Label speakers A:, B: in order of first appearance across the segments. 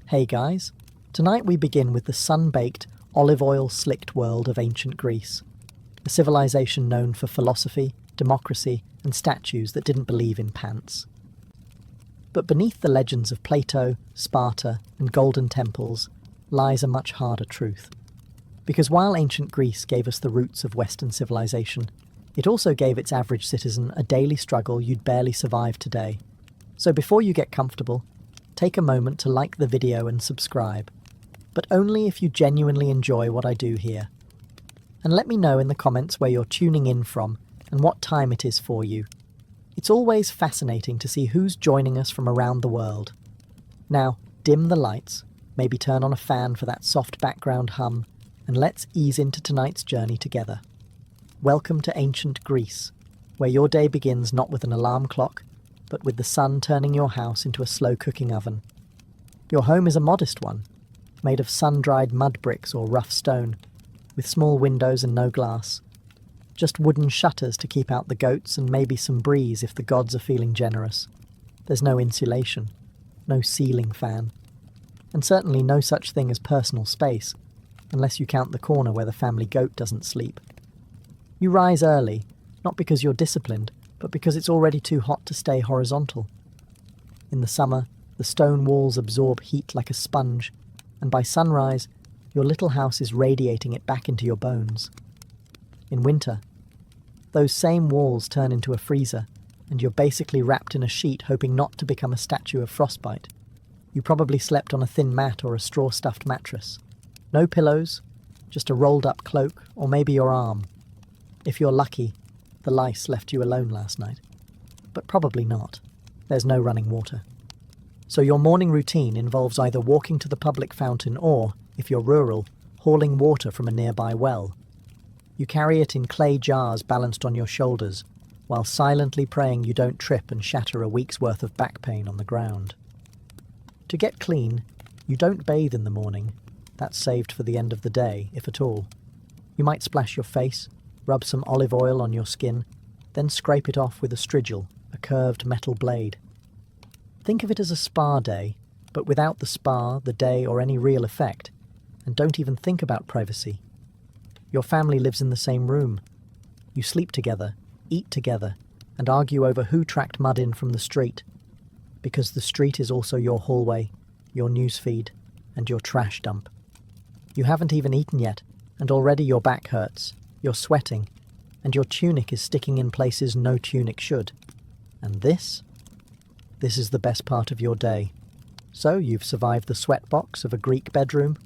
A: Hey guys, tonight we begin with the sun-baked, olive oil-slicked world of ancient Greece, a civilization known for philosophy, democracy, and statues that didn't believe in pants. But beneath the legends of Plato, Sparta, and golden temples lies a much harder truth. Because while ancient Greece gave us the roots of Western civilization, it also gave its average citizen a daily struggle you'd barely survive today. So before you get comfortable, take a moment to like the video and subscribe, but only if you genuinely enjoy what I do here. And let me know in the comments where you're tuning in from and what time it is for you. It's always fascinating to see who's joining us from around the world. Now, dim the lights, maybe turn on a fan for that soft background hum, and let's ease into tonight's journey together. Welcome to ancient Greece, where your day begins not with an alarm clock, but with the sun turning your house into a slow-cooking oven. Your home is a modest one, made of sun-dried mud bricks or rough stone, with small windows and no glass. Just wooden shutters to keep out the goats and maybe some breeze if the gods are feeling generous. There's no insulation, no ceiling fan, and certainly no such thing as personal space, unless you count the corner where the family goat doesn't sleep. You rise early, not because you're disciplined, but because it's already too hot to stay horizontal. In the summer, the stone walls absorb heat like a sponge, and by sunrise, your little house is radiating it back into your bones. In winter, those same walls turn into a freezer, and you're basically wrapped in a sheet hoping not to become a statue of frostbite. You probably slept on a thin mat or a straw-stuffed mattress. No pillows, just a rolled-up cloak, or maybe your arm. If you're lucky, the lice left you alone last night. But probably not. There's no running water. So your morning routine involves either walking to the public fountain or, if you're rural, hauling water from a nearby well. You carry it in clay jars balanced on your shoulders, while silently praying you don't trip and shatter a week's worth of back pain on the ground. To get clean, you don't bathe in the morning. That's saved for the end of the day, if at all. You might splash your face, rub some olive oil on your skin, then scrape it off with a strigil, a curved metal blade. Think of it as a spa day, but without the spa, the day, or any real effect, and don't even think about privacy. Your family lives in the same room. You sleep together, eat together, and argue over who tracked mud in from the street, because the street is also your hallway, your newsfeed, and your trash dump. You haven't even eaten yet, and already your back hurts. You're sweating, and your tunic is sticking in places no tunic should. And this is the best part of your day. So you've survived the sweatbox of a Greek bedroom.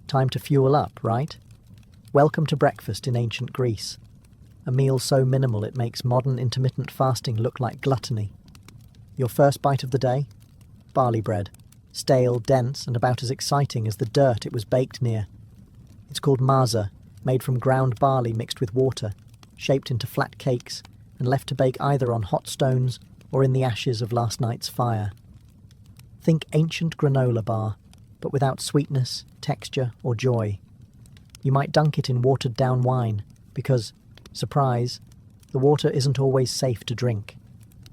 A: Time to fuel up, right? Welcome to breakfast in ancient Greece. A meal so minimal it makes modern intermittent fasting look like gluttony. Your first bite of the day? Barley bread. Stale, dense, and about as exciting as the dirt it was baked near. It's called maza, made from ground barley mixed with water, shaped into flat cakes, and left to bake either on hot stones or in the ashes of last night's fire. Think ancient granola bar, but without sweetness, texture, or joy. You might dunk it in watered-down wine, because, surprise, the water isn't always safe to drink.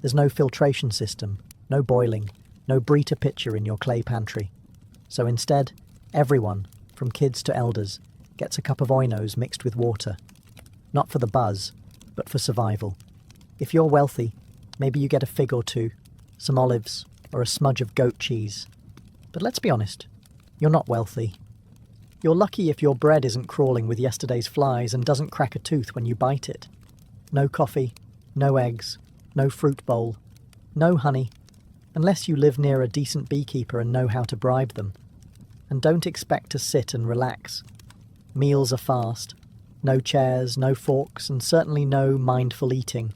A: There's no filtration system, no boiling, no Brita pitcher in your clay pantry. So instead, everyone, from kids to elders, gets a cup of oinos mixed with water. Not for the buzz, but for survival. If you're wealthy, maybe you get a fig or two, some olives, or a smudge of goat cheese. But let's be honest, you're not wealthy. You're lucky if your bread isn't crawling with yesterday's flies and doesn't crack a tooth when you bite it. No coffee, no eggs, no fruit bowl, no honey, unless you live near a decent beekeeper and know how to bribe them. And don't expect to sit and relax. Meals are fast. No chairs, no forks, and certainly no mindful eating.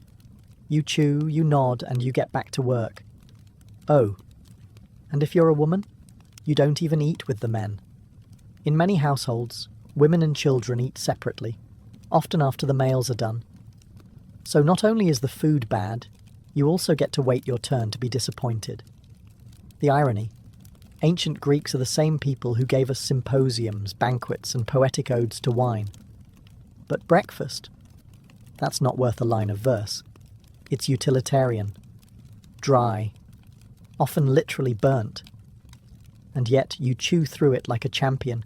A: You chew, you nod, and you get back to work. Oh, and if you're a woman, you don't even eat with the men. In many households, women and children eat separately, often after the males are done. So not only is the food bad, you also get to wait your turn to be disappointed. The irony: ancient Greeks are the same people who gave us symposiums, banquets, and poetic odes to wine. But breakfast? That's not worth a line of verse. It's utilitarian, dry, often literally burnt. and yet you chew through it like a champion,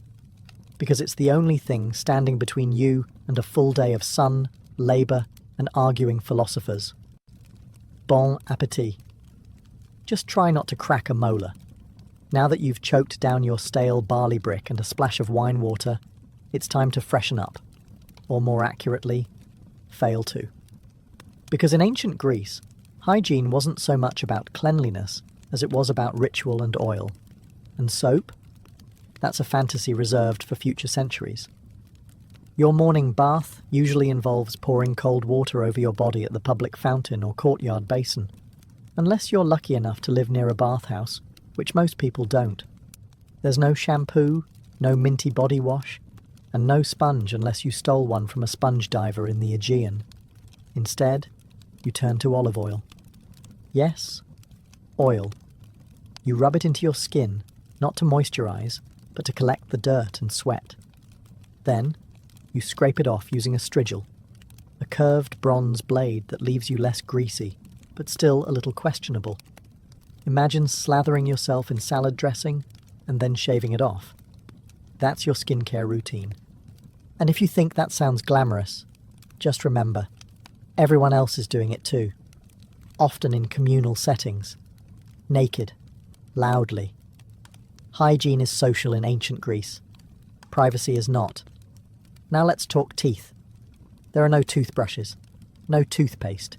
A: because it's the only thing standing between you and a full day of sun, labour, and arguing philosophers. Bon appétit. Just try not to crack a molar. Now that you've choked down your stale barley brick and a splash of wine water, it's time to freshen up, or more accurately, fail to. Because in ancient Greece, hygiene wasn't so much about cleanliness as it was about ritual and oil. And soap? That's a fantasy reserved for future centuries. Your morning bath usually involves pouring cold water over your body at the public fountain or courtyard basin, unless you're lucky enough to live near a bathhouse, which most people don't. There's no shampoo, no minty body wash, and no sponge unless you stole one from a sponge diver in the Aegean. Instead, you turn to olive oil. Yes, oil. You rub it into your skin, not to moisturize, but to collect the dirt and sweat. Then, you scrape it off using a strigil, a curved bronze blade that leaves you less greasy, but still a little questionable. Imagine slathering yourself in salad dressing and then shaving it off. That's your skincare routine. And if you think that sounds glamorous, just remember, everyone else is doing it too, often in communal settings, naked, loudly. Hygiene is social in ancient Greece. Privacy is not. Now let's talk teeth. There are no toothbrushes, no toothpaste.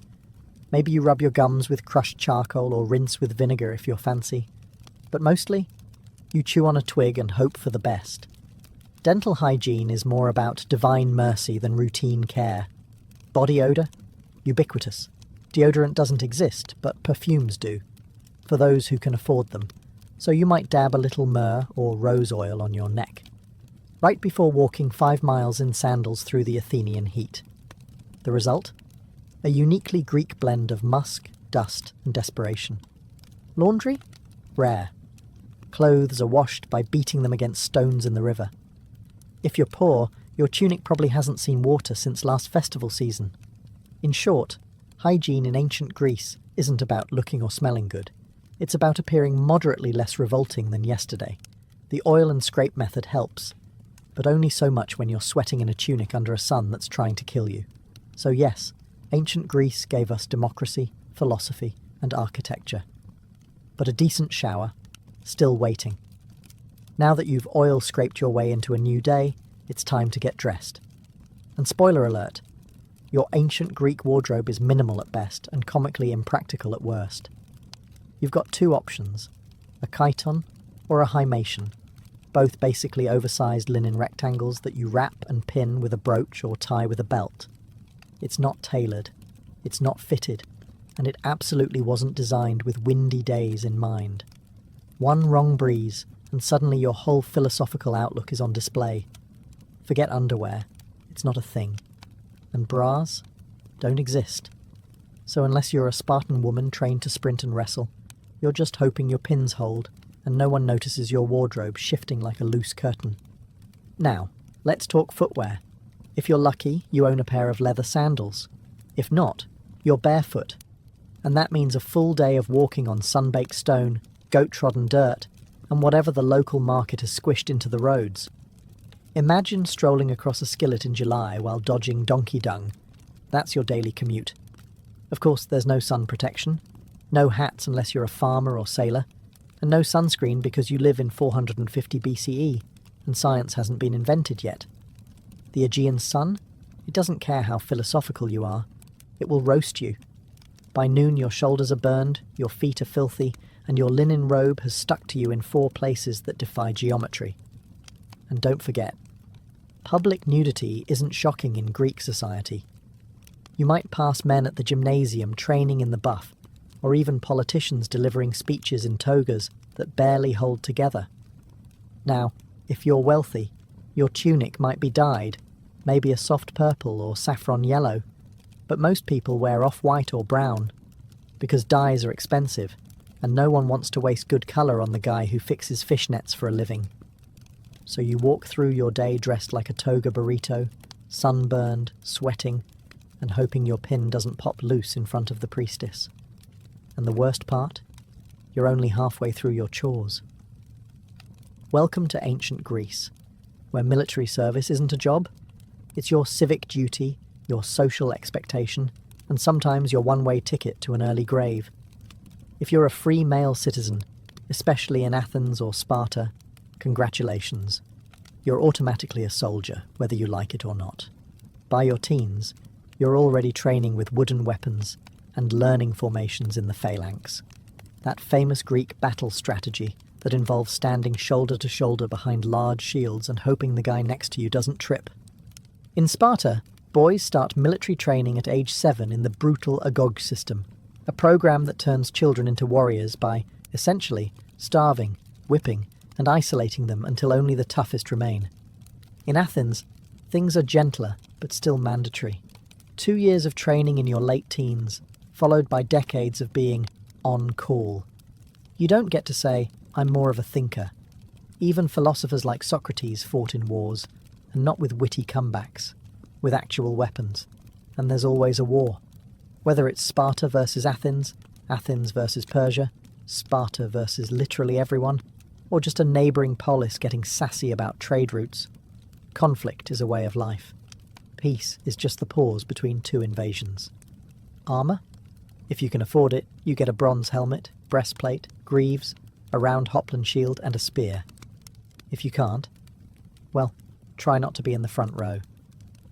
A: Maybe you rub your gums with crushed charcoal or rinse with vinegar if you're fancy. But mostly, you chew on a twig and hope for the best. Dental hygiene is more about divine mercy than routine care. Body odour? Ubiquitous. Deodorant doesn't exist, but perfumes do, for those who can afford them. So you might dab a little myrrh or rose oil on your neck, right before walking 5 miles in sandals through the Athenian heat. The result? A uniquely Greek blend of musk, dust, and desperation. Laundry? Rare. Clothes are washed by beating them against stones in the river. If you're poor, your tunic probably hasn't seen water since last festival season. In short, hygiene in ancient Greece isn't about looking or smelling good. It's about appearing moderately less revolting than yesterday. The oil and scrape method helps, but only so much when you're sweating in a tunic under a sun that's trying to kill you. So yes, ancient Greece gave us democracy, philosophy, and architecture. But a decent shower, still waiting. Now that you've oil scraped your way into a new day, it's time to get dressed. And spoiler alert, your ancient Greek wardrobe is minimal at best and comically impractical at worst. You've got 2 options, a chiton or a hymation, both basically oversized linen rectangles that you wrap and pin with a brooch or tie with a belt. It's not tailored, it's not fitted, and it absolutely wasn't designed with windy days in mind. One wrong breeze, and suddenly your whole philosophical outlook is on display. Forget underwear, it's not a thing. And bras don't exist. So unless you're a Spartan woman trained to sprint and wrestle, you're just hoping your pins hold, and no one notices your wardrobe shifting like a loose curtain. Now, let's talk footwear. If you're lucky, you own a pair of leather sandals. If not, you're barefoot. And that means a full day of walking on sun-baked stone, goat-trodden dirt, and whatever the local market has squished into the roads. Imagine strolling across a skillet in July while dodging donkey dung. That's your daily commute. Of course, there's no sun protection, no hats unless you're a farmer or sailor, and no sunscreen because you live in 450 BCE, and science hasn't been invented yet. The Aegean sun? It doesn't care how philosophical you are. It will roast you. By noon your shoulders are burned, your feet are filthy, and your linen robe has stuck to you in 4 places that defy geometry. And don't forget, public nudity isn't shocking in Greek society. You might pass men at the gymnasium training in the buff, or even politicians delivering speeches in togas that barely hold together. Now, if you're wealthy, your tunic might be dyed, maybe a soft purple or saffron yellow, but most people wear off-white or brown, because dyes are expensive, and no one wants to waste good colour on the guy who fixes fishnets for a living. So you walk through your day dressed like a toga burrito, sunburned, sweating, and hoping your pin doesn't pop loose in front of the priestess. And the worst part? You're only halfway through your chores. Welcome to ancient Greece, where military service isn't a job. It's your civic duty, your social expectation, and sometimes your one-way ticket to an early grave. If you're a free male citizen, especially in Athens or Sparta, congratulations. You're automatically a soldier, whether you like it or not. By your teens, you're already training with wooden weapons and learning formations in the phalanx. That famous Greek battle strategy that involves standing shoulder to shoulder behind large shields and hoping the guy next to you doesn't trip. In Sparta, boys start military training at age 7 in the brutal Agog system, a program that turns children into warriors by, essentially, starving, whipping, and isolating them until only the toughest remain. In Athens, things are gentler, but still mandatory. 2 years of training in your late teens, followed by decades of being on call. You don't get to say, I'm more of a thinker. Even philosophers like Socrates fought in wars, and not with witty comebacks, with actual weapons. And there's always a war. Whether it's Sparta versus Athens, Athens versus Persia, Sparta versus literally everyone, or just a neighbouring polis getting sassy about trade routes. Conflict is a way of life. Peace is just the pause between 2 invasions. Armour? If you can afford it, you get a bronze helmet, breastplate, greaves, a round Hopland shield and a spear. If you can't, well, try not to be in the front row.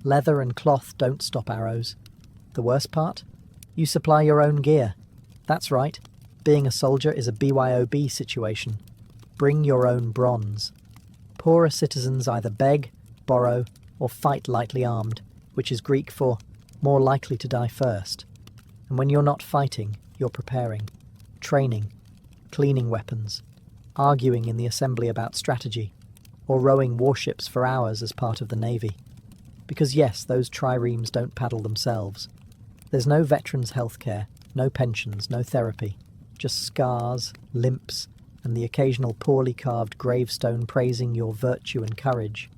A: Leather and cloth don't stop arrows. The worst part? You supply your own gear. That's right, being a soldier is a BYOB situation. Bring your own bronze. Poorer citizens either beg, borrow, or fight lightly armed, which is Greek for more likely to die first. And when you're not fighting, you're preparing, training, cleaning weapons, arguing in the assembly about strategy, or rowing warships for hours as part of the navy. Because yes, those triremes don't paddle themselves. There's no veterans' healthcare, no pensions, no therapy, just scars, limps, and the occasional poorly carved gravestone praising your virtue and courage.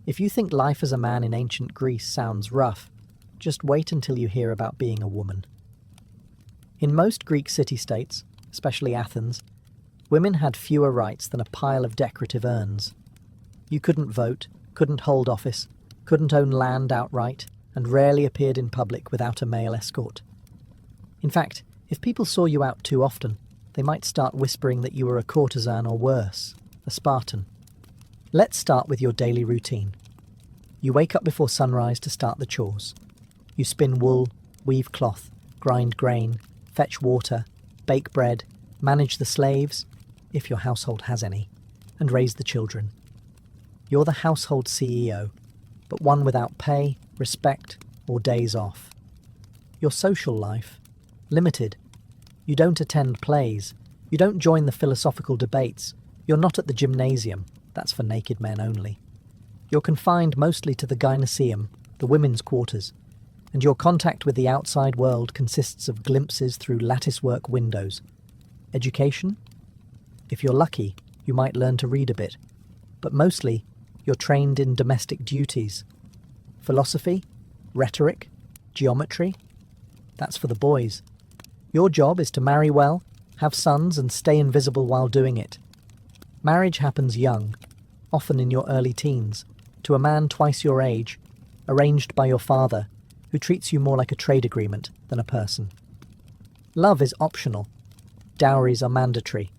A: If you think life as a man in ancient Greece sounds rough, just wait until you hear about being a woman. In most Greek city-states, especially Athens, women had fewer rights than a pile of decorative urns. You couldn't vote, couldn't hold office, couldn't own land outright, and rarely appeared in public without a male escort. In fact, if people saw you out too often, they might start whispering that you were a courtesan or worse, a Spartan. Let's start with your daily routine. You wake up before sunrise to start the chores. You spin wool, weave cloth, grind grain, fetch water, bake bread, manage the slaves, if your household has any, and raise the children. You're the household CEO, but one without pay, respect, or days off. Your social life? Limited. You don't attend plays. You don't join the philosophical debates. You're not at the gymnasium. That's for naked men only. You're confined mostly to the gynoeceum, the women's quarters, and your contact with the outside world consists of glimpses through latticework windows. Education? If you're lucky, you might learn to read a bit, but mostly you're trained in domestic duties. Philosophy? Rhetoric? Geometry? That's for the boys. Your job is to marry well, have sons and stay invisible while doing it. Marriage happens young, often in your early teens, to a man twice your age, arranged by your father, who treats you more like a trade agreement than a person. Love is optional. Dowries are mandatory,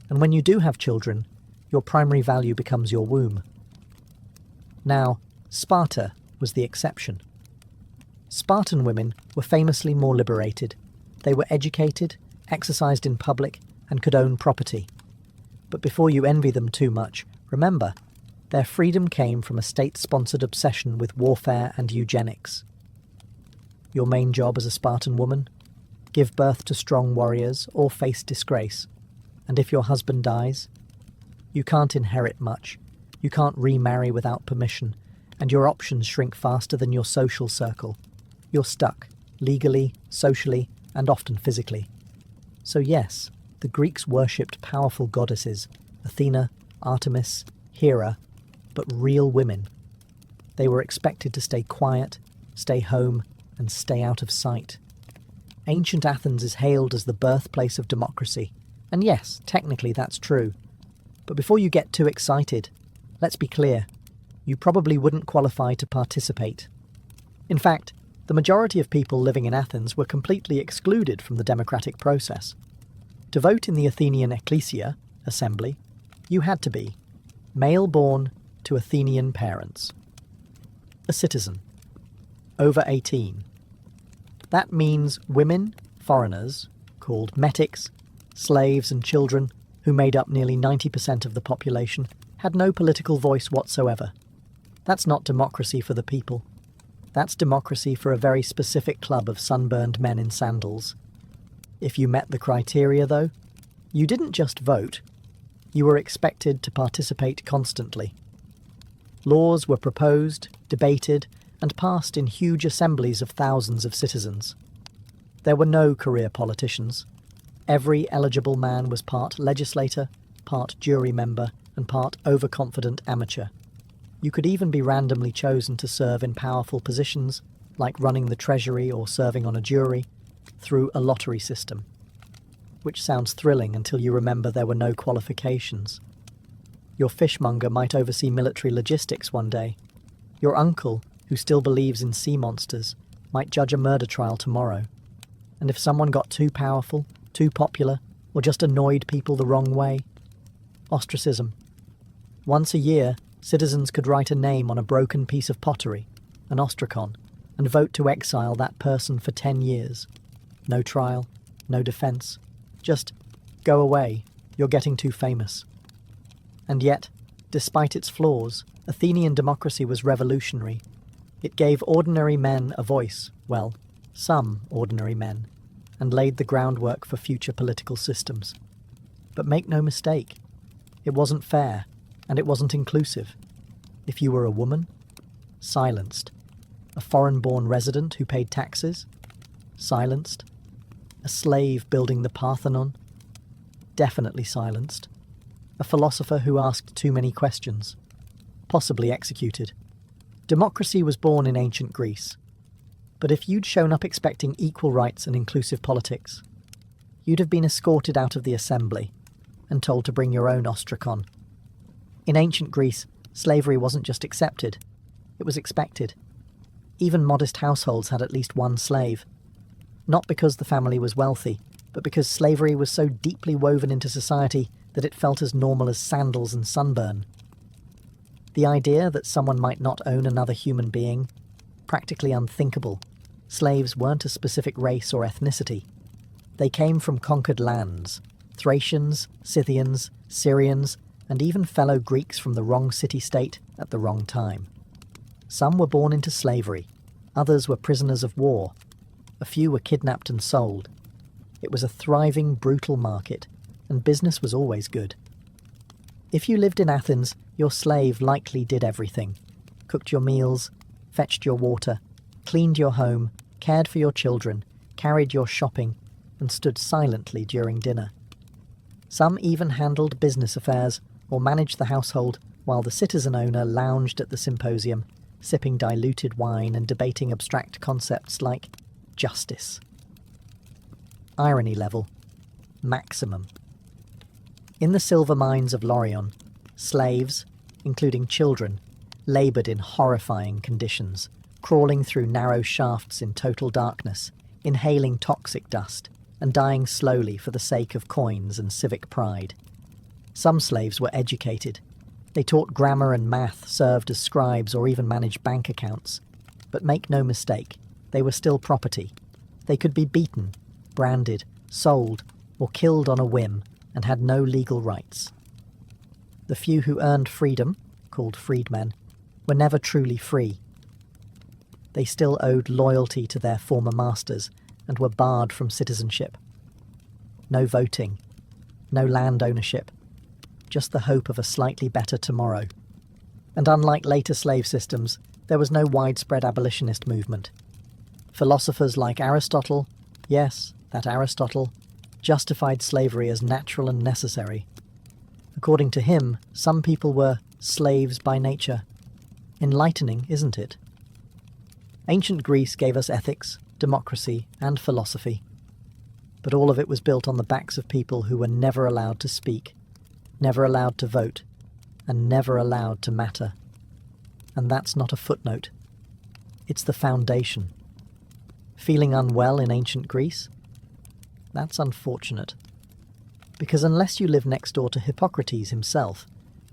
A: and when you do have children, your primary value becomes your womb. Now, Sparta was the exception. Spartan women were famously more liberated. They were educated, exercised in public, and could own property. But before you envy them too much, remember, their freedom came from a state-sponsored obsession with warfare and eugenics. Your main job as a Spartan woman? Give birth to strong warriors or face disgrace. And if your husband dies? You can't inherit much. You can't remarry without permission, and your options shrink faster than your social circle. You're stuck, legally, socially, and often physically. So yes, the Greeks worshipped powerful goddesses, Athena, Artemis, Hera, but real women. They were expected to stay quiet, stay home, and stay out of sight. Ancient Athens is hailed as the birthplace of democracy, and yes, technically that's true. But before you get too excited, let's be clear. You probably wouldn't qualify to participate. In fact, the majority of people living in Athens were completely excluded from the democratic process. To vote in the Athenian ecclesia, assembly, you had to be male born to Athenian parents, a citizen, over 18. That means women, foreigners, called metics, slaves and children, who made up nearly 90% of the population, had no political voice whatsoever. That's not democracy for the people. That's democracy for a very specific club of sunburned men in sandals. If you met the criteria, though, you didn't just vote. You were expected to participate constantly. Laws were proposed, debated, and passed in huge assemblies of thousands of citizens. There were no career politicians. Every eligible man was part legislator, part jury member, and part overconfident amateur. You could even be randomly chosen to serve in powerful positions, like running the treasury or serving on a jury, through a lottery system. Which sounds thrilling until you remember there were no qualifications. Your fishmonger might oversee military logistics one day. Your uncle, who still believes in sea monsters, might judge a murder trial tomorrow. And if someone got too powerful, too popular, or just annoyed people the wrong way, ostracism. Once a year, citizens could write a name on a broken piece of pottery, an ostracon, and vote to exile that person for 10 years. No trial, no defence. Just go away, you're getting too famous. And yet, despite its flaws, Athenian democracy was revolutionary. It gave ordinary men a voice, well, some ordinary men, and laid the groundwork for future political systems. But make no mistake, it wasn't fair, and it wasn't inclusive. If you were a woman, silenced. A foreign-born resident who paid taxes, silenced. A slave building the Parthenon, definitely silenced. A philosopher who asked too many questions, possibly executed. Democracy was born in ancient Greece. But if you'd shown up expecting equal rights and inclusive politics, you'd have been escorted out of the assembly and told to bring your own ostracon. In ancient Greece, slavery wasn't just accepted, it was expected. Even modest households had at least one slave. Not because the family was wealthy, but because slavery was so deeply woven into society that it felt as normal as sandals and sunburn. The idea that someone might not own another human being, practically unthinkable. Slaves weren't a specific race or ethnicity. They came from conquered lands, Thracians, Scythians, Syrians, and even fellow Greeks from the wrong city-state at the wrong time. Some were born into slavery, others were prisoners of war. A few were kidnapped and sold. It was a thriving, brutal market, and business was always good. If you lived in Athens, your slave likely did everything. Cooked your meals, fetched your water, cleaned your home, cared for your children, carried your shopping, and stood silently during dinner. Some even handled business affairs or managed the household while the citizen owner lounged at the symposium, sipping diluted wine and debating abstract concepts like justice. Irony level, maximum. In the silver mines of Laurion, slaves, including children, laboured in horrifying conditions, crawling through narrow shafts in total darkness, inhaling toxic dust, and dying slowly for the sake of coins and civic pride. Some slaves were educated. They taught grammar and math, served as scribes, or even managed bank accounts. But make no mistake, they were still property. They could be beaten, branded, sold, or killed on a whim, and had no legal rights. The few who earned freedom, called freedmen, were never truly free. They still owed loyalty to their former masters and were barred from citizenship. No voting, no land ownership, just the hope of a slightly better tomorrow. And unlike later slave systems, there was no widespread abolitionist movement. Philosophers like Aristotle, yes, that Aristotle, justified slavery as natural and necessary. According to him, some people were slaves by nature. Enlightening, isn't it? Ancient Greece gave us ethics, democracy, and philosophy. But all of it was built on the backs of people who were never allowed to speak. never allowed to vote, and never allowed to matter. And that's not a footnote. It's the foundation. Feeling unwell in ancient Greece? That's unfortunate. Because unless you live next door to Hippocrates himself,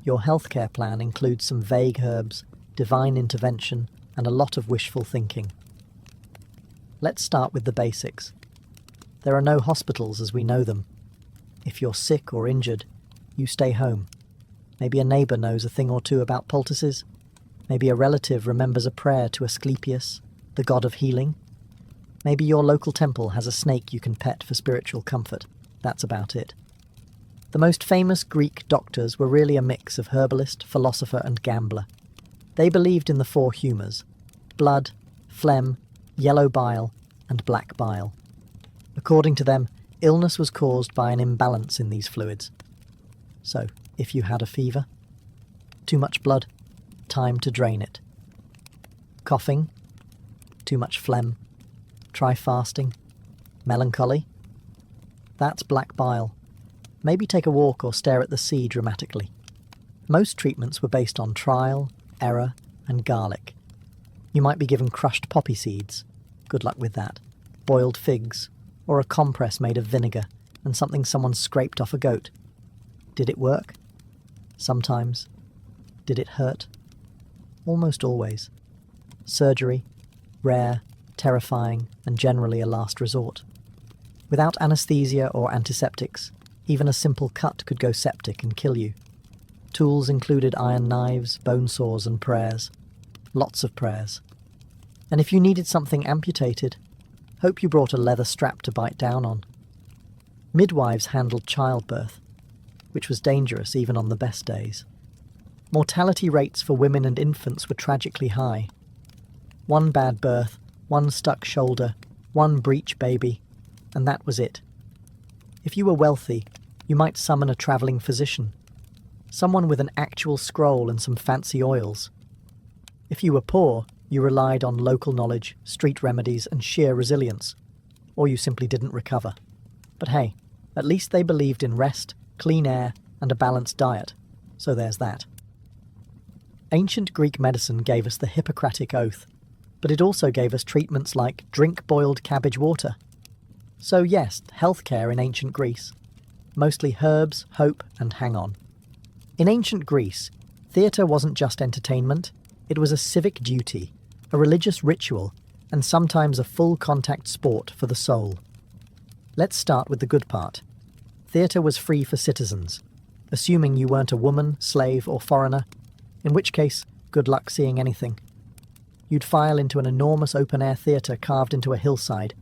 A: your healthcare plan includes some vague herbs, divine intervention, and a lot of wishful thinking. Let's start with the basics. There are no hospitals as we know them. If you're sick or injured, you stay home. Maybe a neighbour knows a thing or two about poultices. Maybe a relative remembers a prayer to Asclepius, the god of healing. Maybe your local temple has a snake you can pet for spiritual comfort. That's about it. The most famous Greek doctors were really a mix of herbalist, philosopher, and gambler. They believed in the four humours: blood, phlegm, yellow bile, and black bile. According to them, illness was caused by an imbalance in these fluids. So, if you had a fever, too much blood, time to drain it. Coughing, too much phlegm, try fasting. Melancholy, that's black bile. Maybe take a walk or stare at the sea dramatically. Most treatments were based on trial, error, and garlic. You might be given crushed poppy seeds, good luck with that, boiled figs, or a compress made of vinegar and something someone scraped off a goat. Did it work? Sometimes. Did it hurt? Almost always. Surgery, rare, terrifying, and generally a last resort. Without anesthesia or antiseptics, even a simple cut could go septic and kill you. Tools included iron knives, bone saws, and prayers. Lots of prayers. And if you needed something amputated, hope you brought a leather strap to bite down on. Midwives handled childbirth, which was dangerous even on the best days. Mortality rates for women and infants were tragically high. One bad birth, one stuck shoulder, one breech baby, and that was it. If you were wealthy, you might summon a travelling physician, someone with an actual scroll and some fancy oils. If you were poor, you relied on local knowledge, street remedies, and sheer resilience, or you simply didn't recover. But hey, at least they believed in rest, clean air, and a balanced diet, so there's that. Ancient Greek medicine gave us the Hippocratic Oath, but it also gave us treatments like drink boiled cabbage water. So yes, healthcare in ancient Greece. Mostly herbs, hope, and hang on. In ancient Greece, theatre wasn't just entertainment, it was a civic duty, a religious ritual, and sometimes a full-contact sport for the soul. Let's start with the good part. Theatre was free for citizens, assuming you weren't a woman, slave, or foreigner, in which case, good luck seeing anything. You'd file into an enormous open-air theatre carved into a hillside,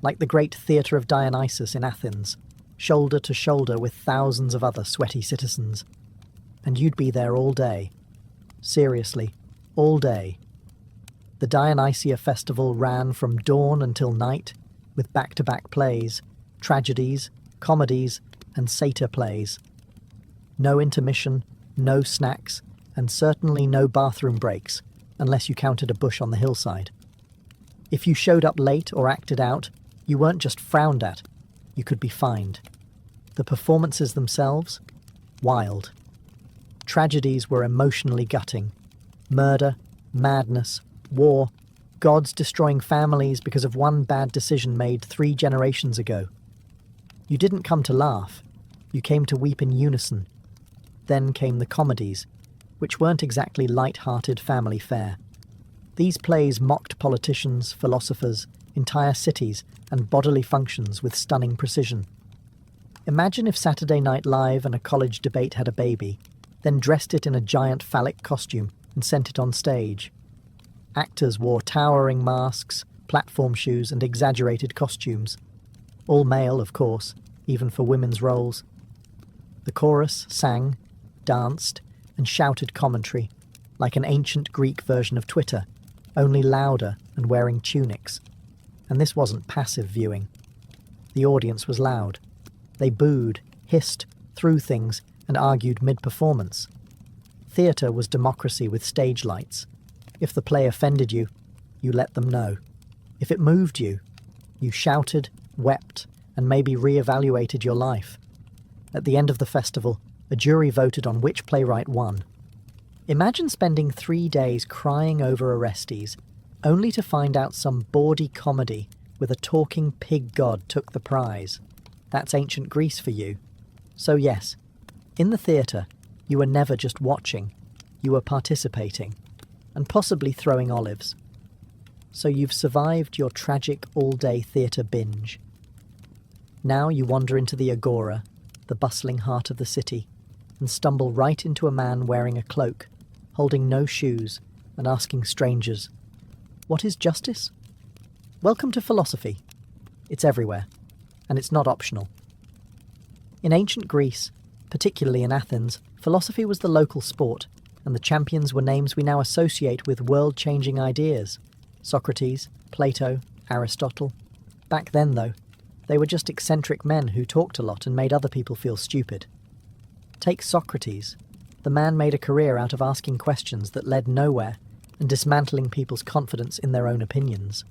A: like the great Theatre of Dionysus in Athens, shoulder to shoulder with thousands of other sweaty citizens. And you'd be there all day. Seriously, all day. The Dionysia festival ran from dawn until night, with back-to-back plays, tragedies, comedies, and satyr plays. No intermission, no snacks, and certainly no bathroom breaks, unless you counted a bush on the hillside. If you showed up late or acted out, you weren't just frowned at, you could be fined. The performances themselves? Wild. Tragedies were emotionally gutting. Murder, madness, war, gods destroying families because of one bad decision made 3 generations ago. You didn't come to laugh, you came to weep in unison. Then came the comedies, which weren't exactly light-hearted family fare. These plays mocked politicians, philosophers, entire cities, and bodily functions with stunning precision. Imagine if Saturday Night Live and a college debate had a baby, then dressed it in a giant phallic costume and sent it on stage. Actors wore towering masks, platform shoes, and exaggerated costumes. All male, of course, even for women's roles. The chorus sang, danced, and shouted commentary, like an ancient Greek version of Twitter, only louder and wearing tunics. And this wasn't passive viewing. The audience was loud. They booed, hissed, threw things, and argued mid-performance. Theatre was democracy with stage lights. If the play offended you, you let them know. If it moved you, you shouted, wept, and maybe re-evaluated your life. At the end of the festival, A jury voted on which playwright won. Imagine spending 3 days crying over Orestes, only to find out some bawdy comedy with a talking pig god took the prize. That's ancient Greece for you. So yes, in the theatre, you were never just watching, you were participating, and possibly throwing olives. So you've survived your tragic all-day theatre binge. Now you wander into the agora, the bustling heart of the city, and stumble right into a man wearing a cloak, holding no shoes, and asking strangers, "What is justice?" Welcome to philosophy. It's everywhere, and it's not optional. In ancient Greece, particularly in Athens, philosophy was the local sport, and the champions were names we now associate with world-changing ideas. Socrates, Plato, Aristotle. Back then, though, they were just eccentric men who talked a lot and made other people feel stupid. Take Socrates. The man made a career out of asking questions that led nowhere and dismantling people's confidence in their own opinions.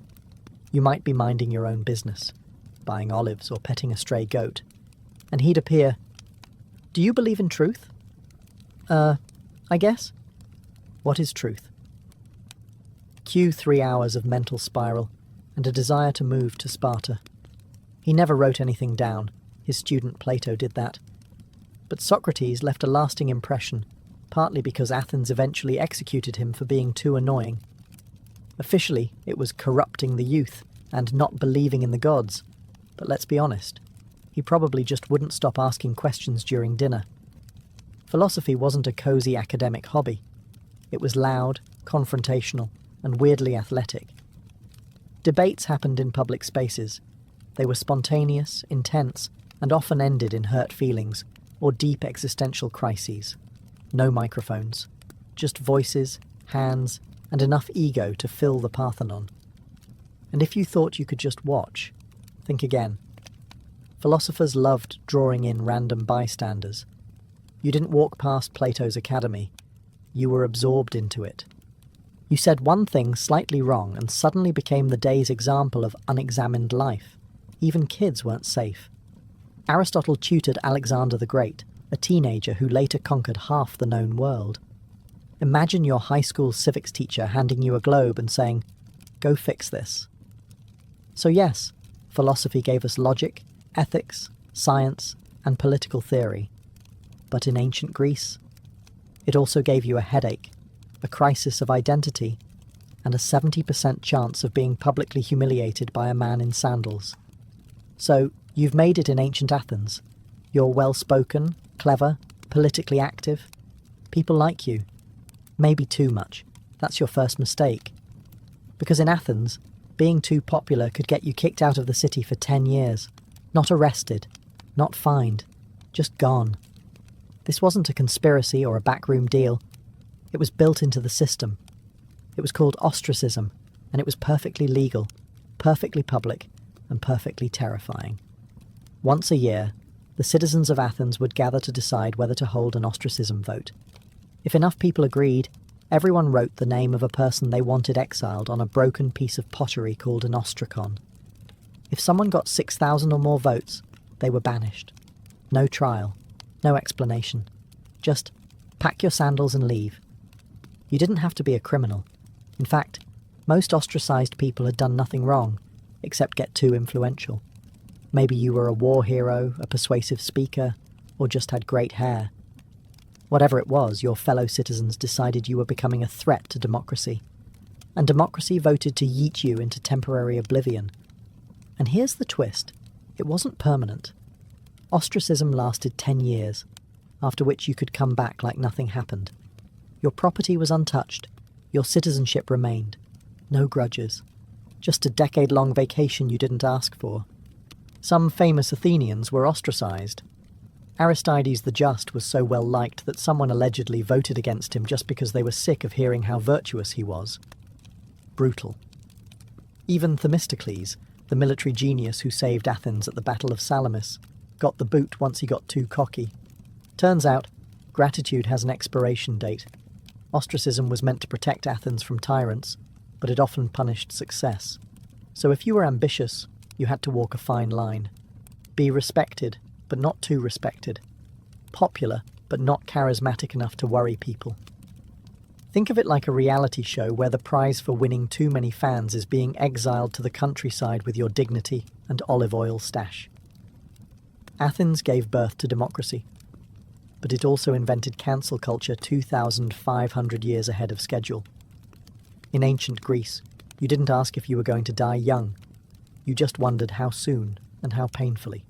A: You might be minding your own business, buying olives or petting a stray goat, and he'd appear, "Do you believe in truth?" I guess. What is truth? Cue 3 hours of mental spiral and a desire to move to Sparta. He never wrote anything down. His student Plato did that. But Socrates left a lasting impression, partly because Athens eventually executed him for being too annoying. Officially, it was corrupting the youth and not believing in the gods. But let's be honest, he probably just wouldn't stop asking questions during dinner. Philosophy wasn't a cozy academic hobby. It was loud, confrontational, and weirdly athletic. Debates happened in public spaces. They were spontaneous, intense, and often ended in hurt feelings or deep existential crises. No microphones, just voices, hands, and enough ego to fill the Parthenon. And if you thought you could just watch, think again. Philosophers loved drawing in random bystanders. You didn't walk past Plato's academy. You were absorbed into it. You said one thing slightly wrong and suddenly became the day's example of unexamined life. Even kids weren't safe. Aristotle tutored Alexander the Great, a teenager who later conquered half the known world. Imagine your high school civics teacher handing you a globe and saying, "Go fix this." So yes, philosophy gave us logic, ethics, science, and political theory. But in ancient Greece, it also gave you a headache, a crisis of identity, and a 70% chance of being publicly humiliated by a man in sandals. So, you've made it in ancient Athens. You're well-spoken, clever, politically active. People like you. Maybe too much. That's your first mistake. Because in Athens, being too popular could get you kicked out of the city for 10 years. Not arrested, not fined, just gone. This wasn't a conspiracy or a backroom deal. It was built into the system. It was called ostracism, and it was perfectly legal, perfectly public, and perfectly terrifying. Once a year, the citizens of Athens would gather to decide whether to hold an ostracism vote. If enough people agreed, everyone wrote the name of a person they wanted exiled on a broken piece of pottery called an ostracon. If someone got 6,000 or more votes, they were banished. No trial. No explanation. Just pack your sandals and leave. You didn't have to be a criminal. In fact, most ostracized people had done nothing wrong, except get too influential. Maybe you were a war hero, a persuasive speaker, or just had great hair. Whatever it was, your fellow citizens decided you were becoming a threat to democracy. And democracy voted to yeet you into temporary oblivion. And here's the twist. It wasn't permanent. Ostracism lasted 10 years, after which you could come back like nothing happened. Your property was untouched, your citizenship remained. No grudges. Just a decade-long vacation you didn't ask for. Some famous Athenians were ostracized. Aristides the Just was so well liked that someone allegedly voted against him just because they were sick of hearing how virtuous he was. Brutal. Even Themistocles, the military genius who saved Athens at the Battle of Salamis, got the boot once he got too cocky. Turns out, gratitude has an expiration date. Ostracism was meant to protect Athens from tyrants, but it often punished success. So if you were ambitious, you had to walk a fine line. Be respected, but not too respected. Popular, but not charismatic enough to worry people. Think of it like a reality show where the prize for winning too many fans is being exiled to the countryside with your dignity and olive oil stash. Athens gave birth to democracy, but it also invented cancel culture 2,500 years ahead of schedule. In ancient Greece, you didn't ask if you were going to die young. You just wondered how soon and how painfully.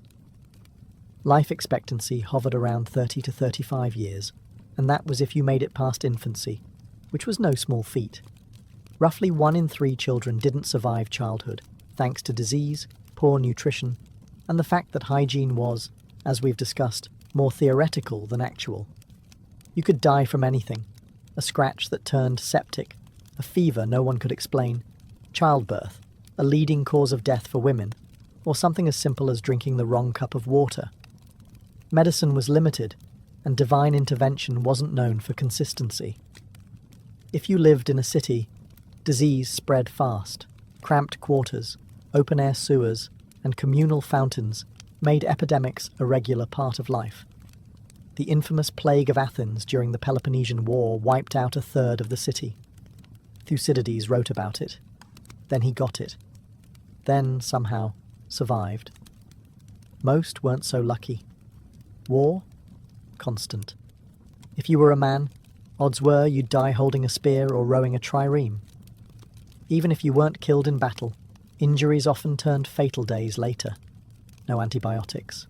A: Life expectancy hovered around 30 to 35 years, and that was if you made it past infancy, which was no small feat. Roughly 1 in 3 children didn't survive childhood, thanks to disease, poor nutrition, and the fact that hygiene was, as we've discussed, more theoretical than actual. You could die from anything: a scratch that turned septic, a fever no one could explain, childbirth, a leading cause of death for women, or something as simple as drinking the wrong cup of water. Medicine was limited, and divine intervention wasn't known for consistency. If you lived in a city, disease spread fast. Cramped quarters, open-air sewers, and communal fountains made epidemics a regular part of life. The infamous plague of Athens during the Peloponnesian War wiped out 1/3 of the city. Thucydides wrote about it. Then he got it. Then, somehow, survived. Most weren't so lucky. War? Constant. If you were a man, odds were you'd die holding a spear or rowing a trireme. Even if you weren't killed in battle, injuries often turned fatal days later. No antibiotics.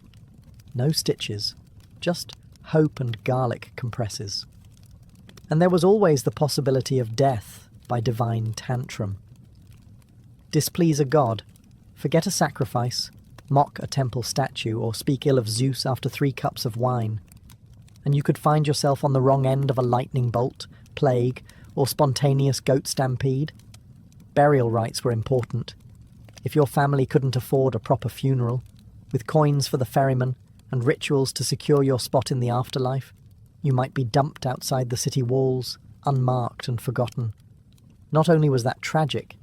A: No stitches. Just hope and garlic compresses. And there was always the possibility of death by divine tantrum. Displease a god, forget a sacrifice, mock a temple statue, or speak ill of Zeus after 3 cups of wine, and you could find yourself on the wrong end of a lightning bolt, plague, or spontaneous goat stampede. Burial rites were important. If your family couldn't afford a proper funeral, with coins for the ferryman and rituals to secure your spot in the afterlife, you might be dumped outside the city walls, unmarked and forgotten. Not only was that tragic,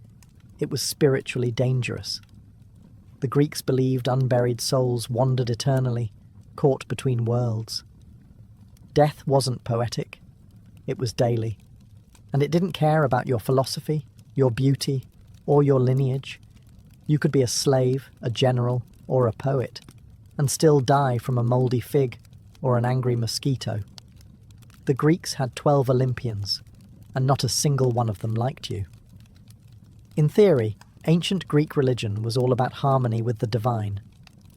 A: it was spiritually dangerous. The Greeks believed unburied souls wandered eternally, caught between worlds. Death wasn't poetic, it was daily, and it didn't care about your philosophy, your beauty, or your lineage. You could be a slave, a general, or a poet, and still die from a mouldy fig or an angry mosquito. The Greeks had 12 Olympians, and not a single one of them liked you. In theory, ancient Greek religion was all about harmony with the divine,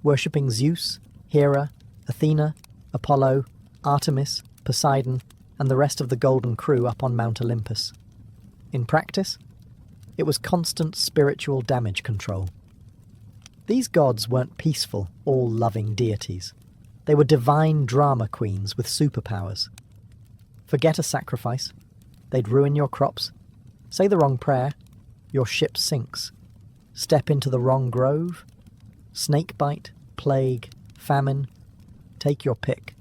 A: worshipping Zeus, Hera, Athena, Apollo, Artemis, Poseidon, and the rest of the Golden Crew up on Mount Olympus. In practice, it was constant spiritual damage control. These gods weren't peaceful, all-loving deities. They were divine drama queens with superpowers. Forget a sacrifice, they'd ruin your crops. Say the wrong prayer, your ship sinks. Step into the wrong grove, snakebite, plague, famine, take your pick.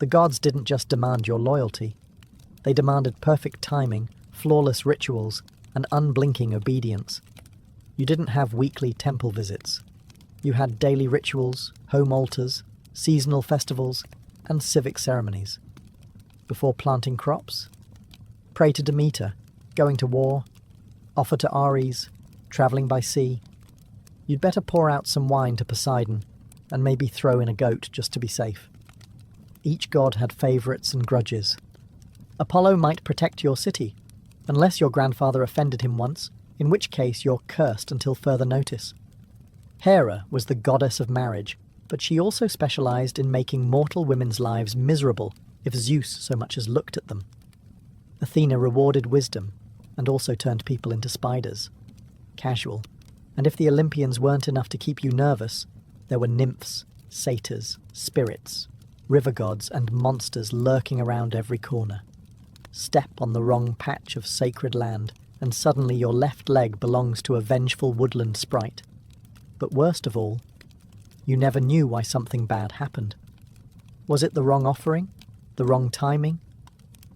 A: The gods didn't just demand your loyalty. They demanded perfect timing, flawless rituals, and unblinking obedience. You didn't have weekly temple visits. You had daily rituals, home altars, seasonal festivals, and civic ceremonies. Before planting crops, pray to Demeter, going to war, offer to Ares, travelling by sea. You'd better pour out some wine to Poseidon, and maybe throw in a goat just to be safe. Each god had favourites and grudges. Apollo might protect your city, unless your grandfather offended him once, in which case you're cursed until further notice. Hera was the goddess of marriage, but she also specialised in making mortal women's lives miserable if Zeus so much as looked at them. Athena rewarded wisdom, and also turned people into spiders. Casual. And if the Olympians weren't enough to keep you nervous, there were nymphs, satyrs, spirits, river gods, and monsters lurking around every corner. Step on the wrong patch of sacred land, and suddenly your left leg belongs to a vengeful woodland sprite. But worst of all, you never knew why something bad happened. Was it the wrong offering? The wrong timing?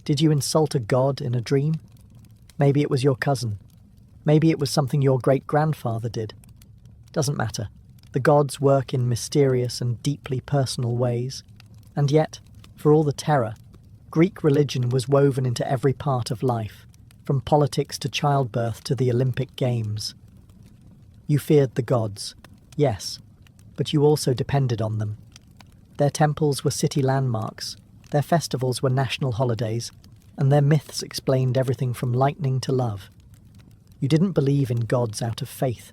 A: Did you insult a god in a dream? Maybe it was your cousin. Maybe it was something your great-grandfather did. Doesn't matter. The gods work in mysterious and deeply personal ways. And yet, For all the terror, Greek religion was woven into every part of life, from politics to childbirth to the Olympic Games. You feared the gods, yes, but you also depended on them. Their temples were city landmarks, their festivals were national holidays, and their myths explained everything from lightning to love. You didn't believe in gods out of faith.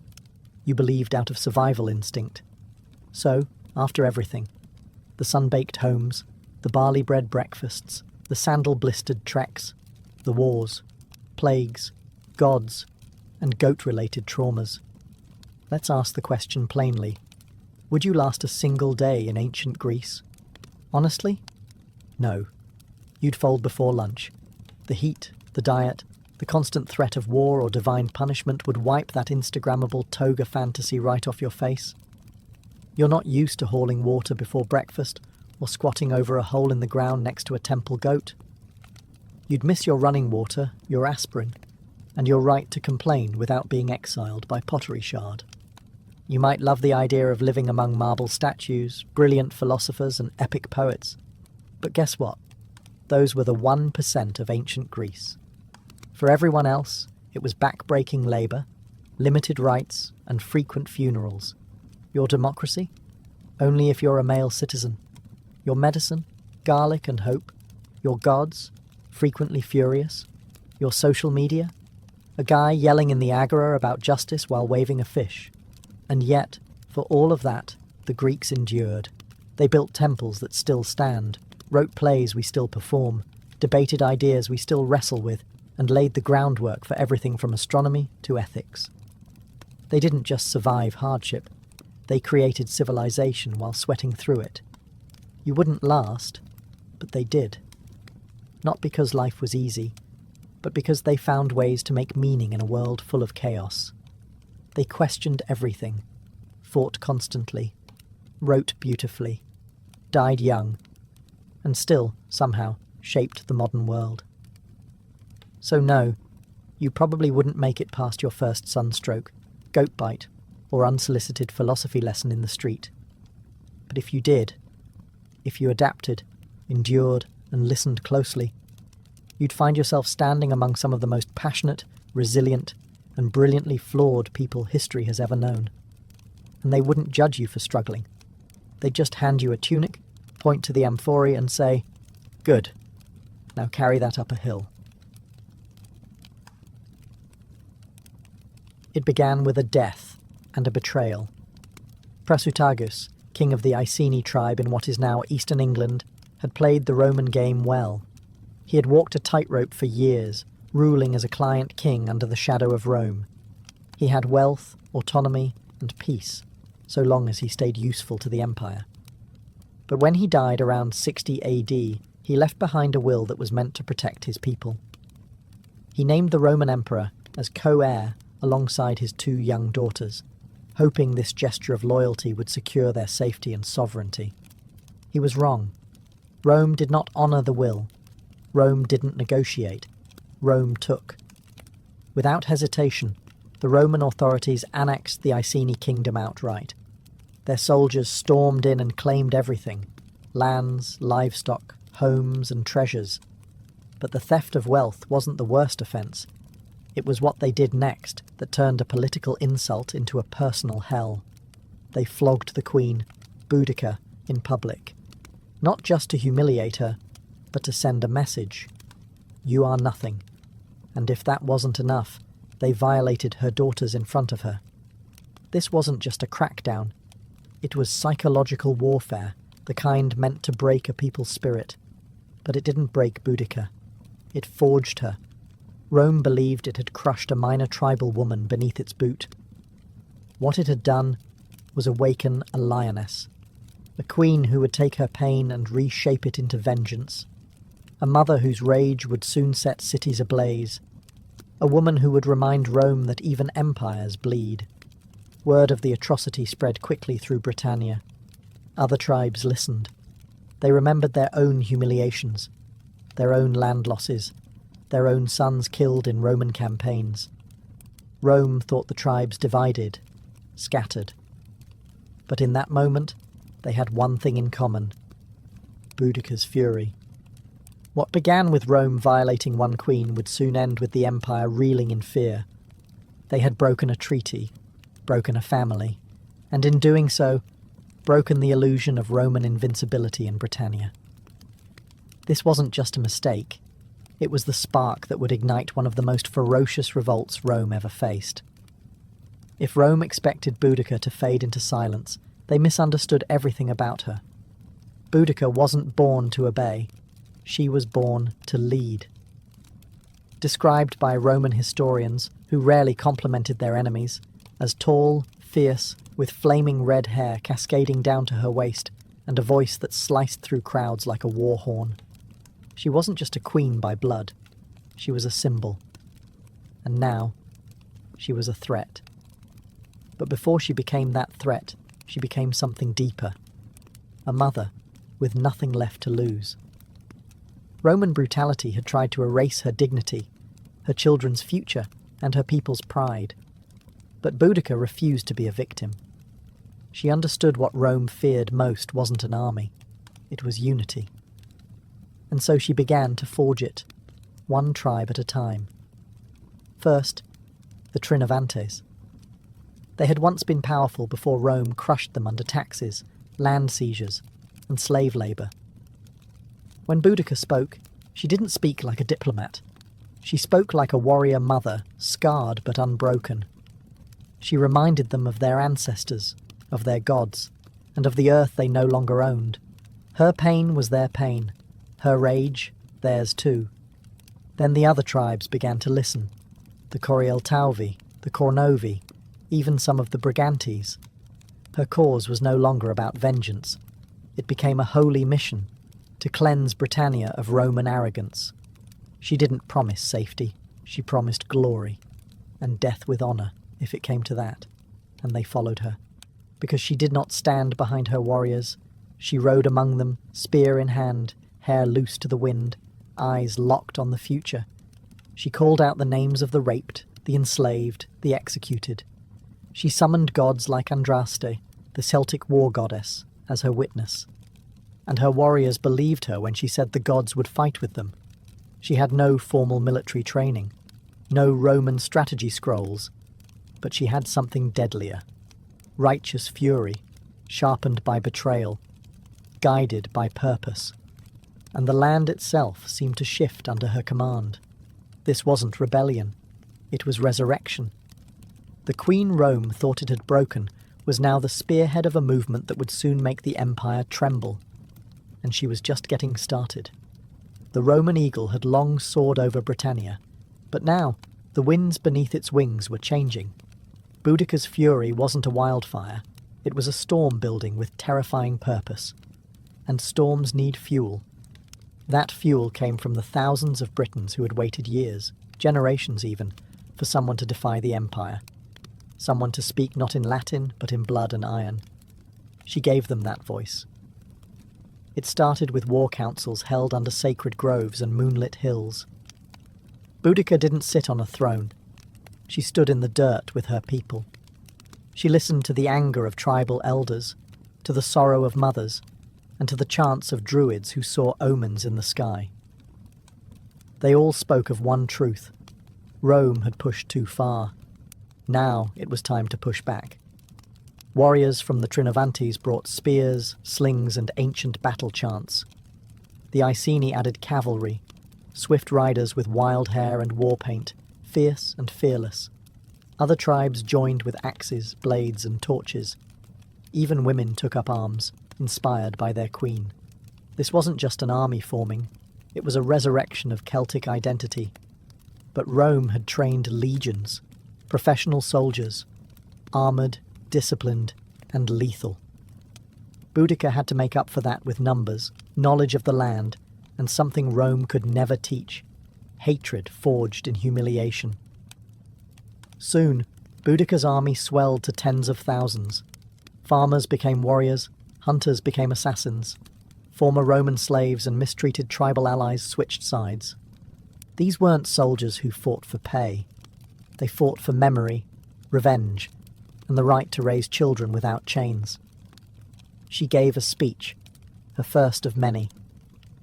A: You believed out of survival instinct. So, after everything, the sun-baked homes, the barley-bread breakfasts, the sandal-blistered treks, the wars, plagues, gods, and goat-related traumas. Let's ask the question plainly. Would you last a single day in ancient Greece? Honestly? No. You'd fold before lunch. The heat, the diet, the constant threat of war or divine punishment would wipe that Instagrammable toga fantasy right off your face. You're not used to hauling water before breakfast or squatting over a hole in the ground next to a temple goat. You'd miss your running water, your aspirin, and your right to complain without being exiled by pottery shard. You might love the idea of living among marble statues, brilliant philosophers, and epic poets. But guess what? Those were the 1% of ancient Greece. For everyone else, it was back-breaking labour, limited rights, and frequent funerals. Your democracy? Only if you're a male citizen. Your medicine? Garlic and hope. Your gods? Frequently furious. Your social media? A guy yelling in the agora about justice while waving a fish. And yet, for all of that, the Greeks endured. They built temples that still stand, wrote plays we still perform, debated ideas we still wrestle with, and laid the groundwork for everything from astronomy to ethics. They didn't just survive hardship. They created civilization while sweating through it. You wouldn't last, but they did. Not because life was easy, but because they found ways to make meaning in a world full of chaos. They questioned everything, fought constantly, wrote beautifully, died young, and still, somehow, shaped the modern world. So no, you probably wouldn't make it past your first sunstroke, goat bite, or unsolicited philosophy lesson in the street. But if you did, if you adapted, endured, and listened closely, you'd find yourself standing among some of the most passionate, resilient, and brilliantly flawed people history has ever known. And they wouldn't judge you for struggling. They'd just hand you a tunic, point to the amphorae and say, "Good, now carry that up a hill." It began with a death and a betrayal. Prasutagus, king of the Iceni tribe in what is now eastern England, had played the Roman game well. He had walked a tightrope for years, ruling as a client king under the shadow of Rome. He had wealth, autonomy, and peace, so long as he stayed useful to the empire. But when he died around 60 AD, he left behind a will that was meant to protect his people. He named the Roman emperor as co-heir alongside his 2 young daughters, hoping this gesture of loyalty would secure their safety and sovereignty. He was wrong. Rome did not honour the will. Rome didn't negotiate. Rome took. Without hesitation, the Roman authorities annexed the Iceni kingdom outright. Their soldiers stormed in and claimed everything: lands, livestock, homes, and treasures. But the theft of wealth wasn't the worst offence. It was what they did next that turned a political insult into a personal hell. They flogged the queen, Boudica, in public. Not just to humiliate her, but to send a message. You are nothing. And if that wasn't enough, they violated her daughters in front of her. This wasn't just a crackdown. It was psychological warfare, the kind meant to break a people's spirit. But it didn't break Boudica. It forged her. Rome believed it had crushed a minor tribal woman beneath its boot. What it had done was awaken a lioness, a queen who would take her pain and reshape it into vengeance, a mother whose rage would soon set cities ablaze, a woman who would remind Rome that even empires bleed. Word of the atrocity spread quickly through Britannia. Other tribes listened. They remembered their own humiliations, their own land losses, their own sons killed in Roman campaigns. Rome thought the tribes divided, scattered. But in that moment, they had one thing in common. Boudicca's fury. What began with Rome violating one queen would soon end with the empire reeling in fear. They had broken a treaty, broken a family, and in doing so, broken the illusion of Roman invincibility in Britannia. This wasn't just a mistake. It was the spark that would ignite one of the most ferocious revolts Rome ever faced. If Rome expected Boudicca to fade into silence, they misunderstood everything about her. Boudicca wasn't born to obey. She was born to lead. Described by Roman historians, who rarely complimented their enemies, as tall, fierce, with flaming red hair cascading down to her waist, and a voice that sliced through crowds like a war horn. She wasn't just a queen by blood. She was a symbol. And now, she was a threat. But before she became that threat, she became something deeper. A mother, with nothing left to lose. Roman brutality had tried to erase her dignity, her children's future, and her people's pride. But Boudicca refused to be a victim. She understood what Rome feared most wasn't an army. It was unity. And so she began to forge it, one tribe at a time. First, the Trinovantes. They had once been powerful before Rome crushed them under taxes, land seizures, and slave labour. When Boudicca spoke, she didn't speak like a diplomat. She spoke like a warrior mother, scarred but unbroken. She reminded them of their ancestors, of their gods, and of the earth they no longer owned. Her pain was their pain, her rage theirs too. Then the other tribes began to listen, the Corieltauvi, the Cornovi, even some of the Brigantes. Her cause was no longer about vengeance. It became a holy mission, to cleanse Britannia of Roman arrogance. She didn't promise safety, she promised glory, and death with honour, if it came to that, and they followed her. Because she did not stand behind her warriors, she rode among them, spear in hand, hair loose to the wind, eyes locked on the future. She called out the names of the raped, the enslaved, the executed. She summoned gods like Andraste, the Celtic war goddess, as her witness. And her warriors believed her when she said the gods would fight with them. She had no formal military training, no Roman strategy scrolls, but she had something deadlier. Righteous fury, sharpened by betrayal, guided by purpose. And the land itself seemed to shift under her command. This wasn't rebellion, it was resurrection. The Queen Rome thought it had broken was now the spearhead of a movement that would soon make the empire tremble. And she was just getting started. The Roman eagle had long soared over Britannia, but now the winds beneath its wings were changing. Boudicca's fury wasn't a wildfire, it was a storm building with terrifying purpose. And storms need fuel. That fuel came from the thousands of Britons who had waited years, generations even, for someone to defy the empire. Someone to speak not in Latin, but in blood and iron. She gave them that voice. It started with war councils held under sacred groves and moonlit hills. Boudicca didn't sit on a throne. She stood in the dirt with her people. She listened to the anger of tribal elders, to the sorrow of mothers, and to the chants of druids who saw omens in the sky. They all spoke of one truth. Rome had pushed too far. Now it was time to push back. Warriors from the Trinovantes brought spears, slings, and ancient battle chants. The Iceni added cavalry, swift riders with wild hair and war paint, fierce and fearless. Other tribes joined with axes, blades, and torches. Even women took up arms, inspired by their queen. This wasn't just an army forming, it was a resurrection of Celtic identity. But Rome had trained legions, professional soldiers, armoured, disciplined, and lethal. Boudicca had to make up for that with numbers, knowledge of the land, and something Rome could never teach: hatred forged in humiliation. Soon, Boudicca's army swelled to tens of thousands. Farmers became warriors, hunters became assassins. Former Roman slaves and mistreated tribal allies switched sides. These weren't soldiers who fought for pay. They fought for memory, revenge, and the right to raise children without chains. She gave a speech, her first of many,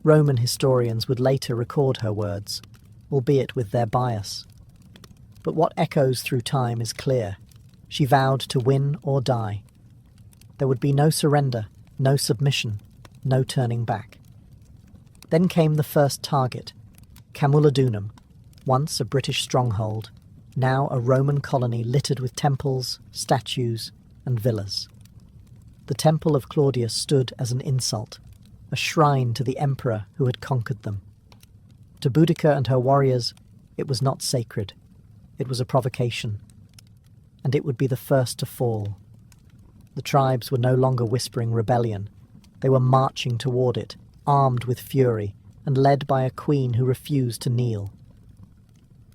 A: Roman historians would later record her words, albeit with their bias. But what echoes through time is clear. She vowed to win or die. There would be no surrender, no submission, no turning back. Then came the first target, Camulodunum, once a British stronghold, now a Roman colony littered with temples, statues, and villas. The temple of Claudius stood as an insult, a shrine to the emperor who had conquered them. To Boudica and her warriors, it was not sacred. It was a provocation. And it would be the first to fall. The tribes were no longer whispering rebellion. They were marching toward it, armed with fury, and led by a queen who refused to kneel.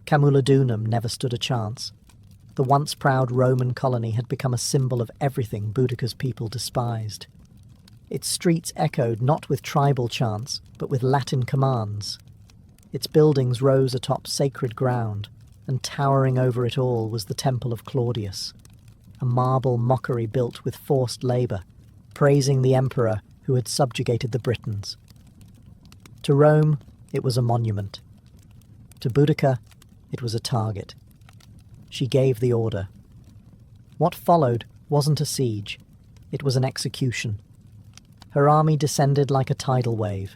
A: Camulodunum never stood a chance. The once proud Roman colony had become a symbol of everything Boudica's people despised. Its streets echoed not with tribal chants, but with Latin commands. Its buildings rose atop sacred ground, and towering over it all was the Temple of Claudius, a marble mockery built with forced labour, praising the emperor who had subjugated the Britons. To Rome, it was a monument. To Boudica, it was a target. She gave the order. What followed wasn't a siege, it was an execution. Her army descended like a tidal wave.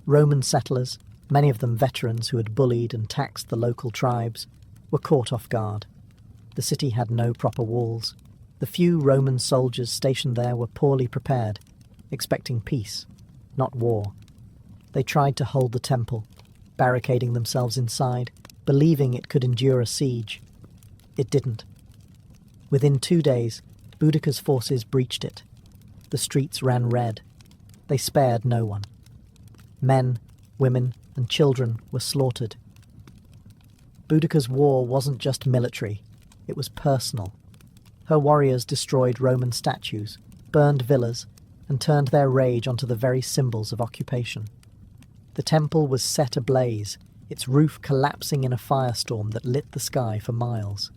A: Roman settlers, many of them veterans who had bullied and taxed the local tribes, were caught off guard. The city had no proper walls. The few Roman soldiers stationed there were poorly prepared, expecting peace, not war. They tried to hold the temple, barricading themselves inside, believing it could endure a siege. It didn't. Within 2 days, Boudica's forces breached it. The streets ran red. They spared no one. Men, women, and children were slaughtered. Boudica's war wasn't just military, it was personal. Her warriors destroyed Roman statues, burned villas, and turned their rage onto the very symbols of occupation. The temple was set ablaze, its roof collapsing in a firestorm that lit the sky for miles.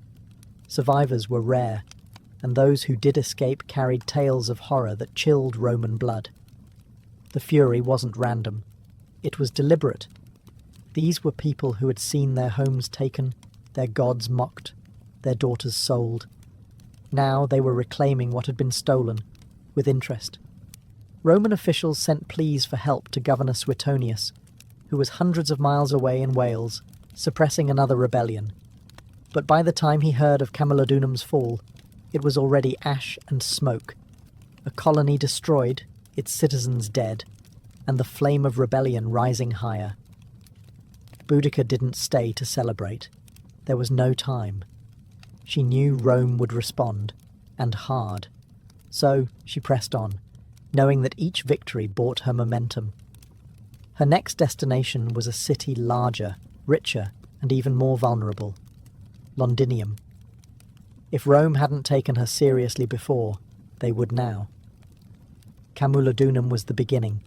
A: Survivors were rare, and those who did escape carried tales of horror that chilled Roman blood. The fury wasn't random. It was deliberate. These were people who had seen their homes taken, their gods mocked, their daughters sold. Now they were reclaiming what had been stolen, with interest. Roman officials sent pleas for help to Governor Suetonius, who was hundreds of miles away in Wales, suppressing another rebellion. But by the time he heard of Camulodunum's fall, it was already ash and smoke, a colony destroyed, its citizens dead, and the flame of rebellion rising higher. Boudica didn't stay to celebrate. There was no time. She knew Rome would respond, and hard. So she pressed on, knowing that each victory brought her momentum. Her next destination was a city larger, richer, and even more vulnerable. Londinium. If Rome hadn't taken her seriously before, they would now. Camulodunum was the beginning.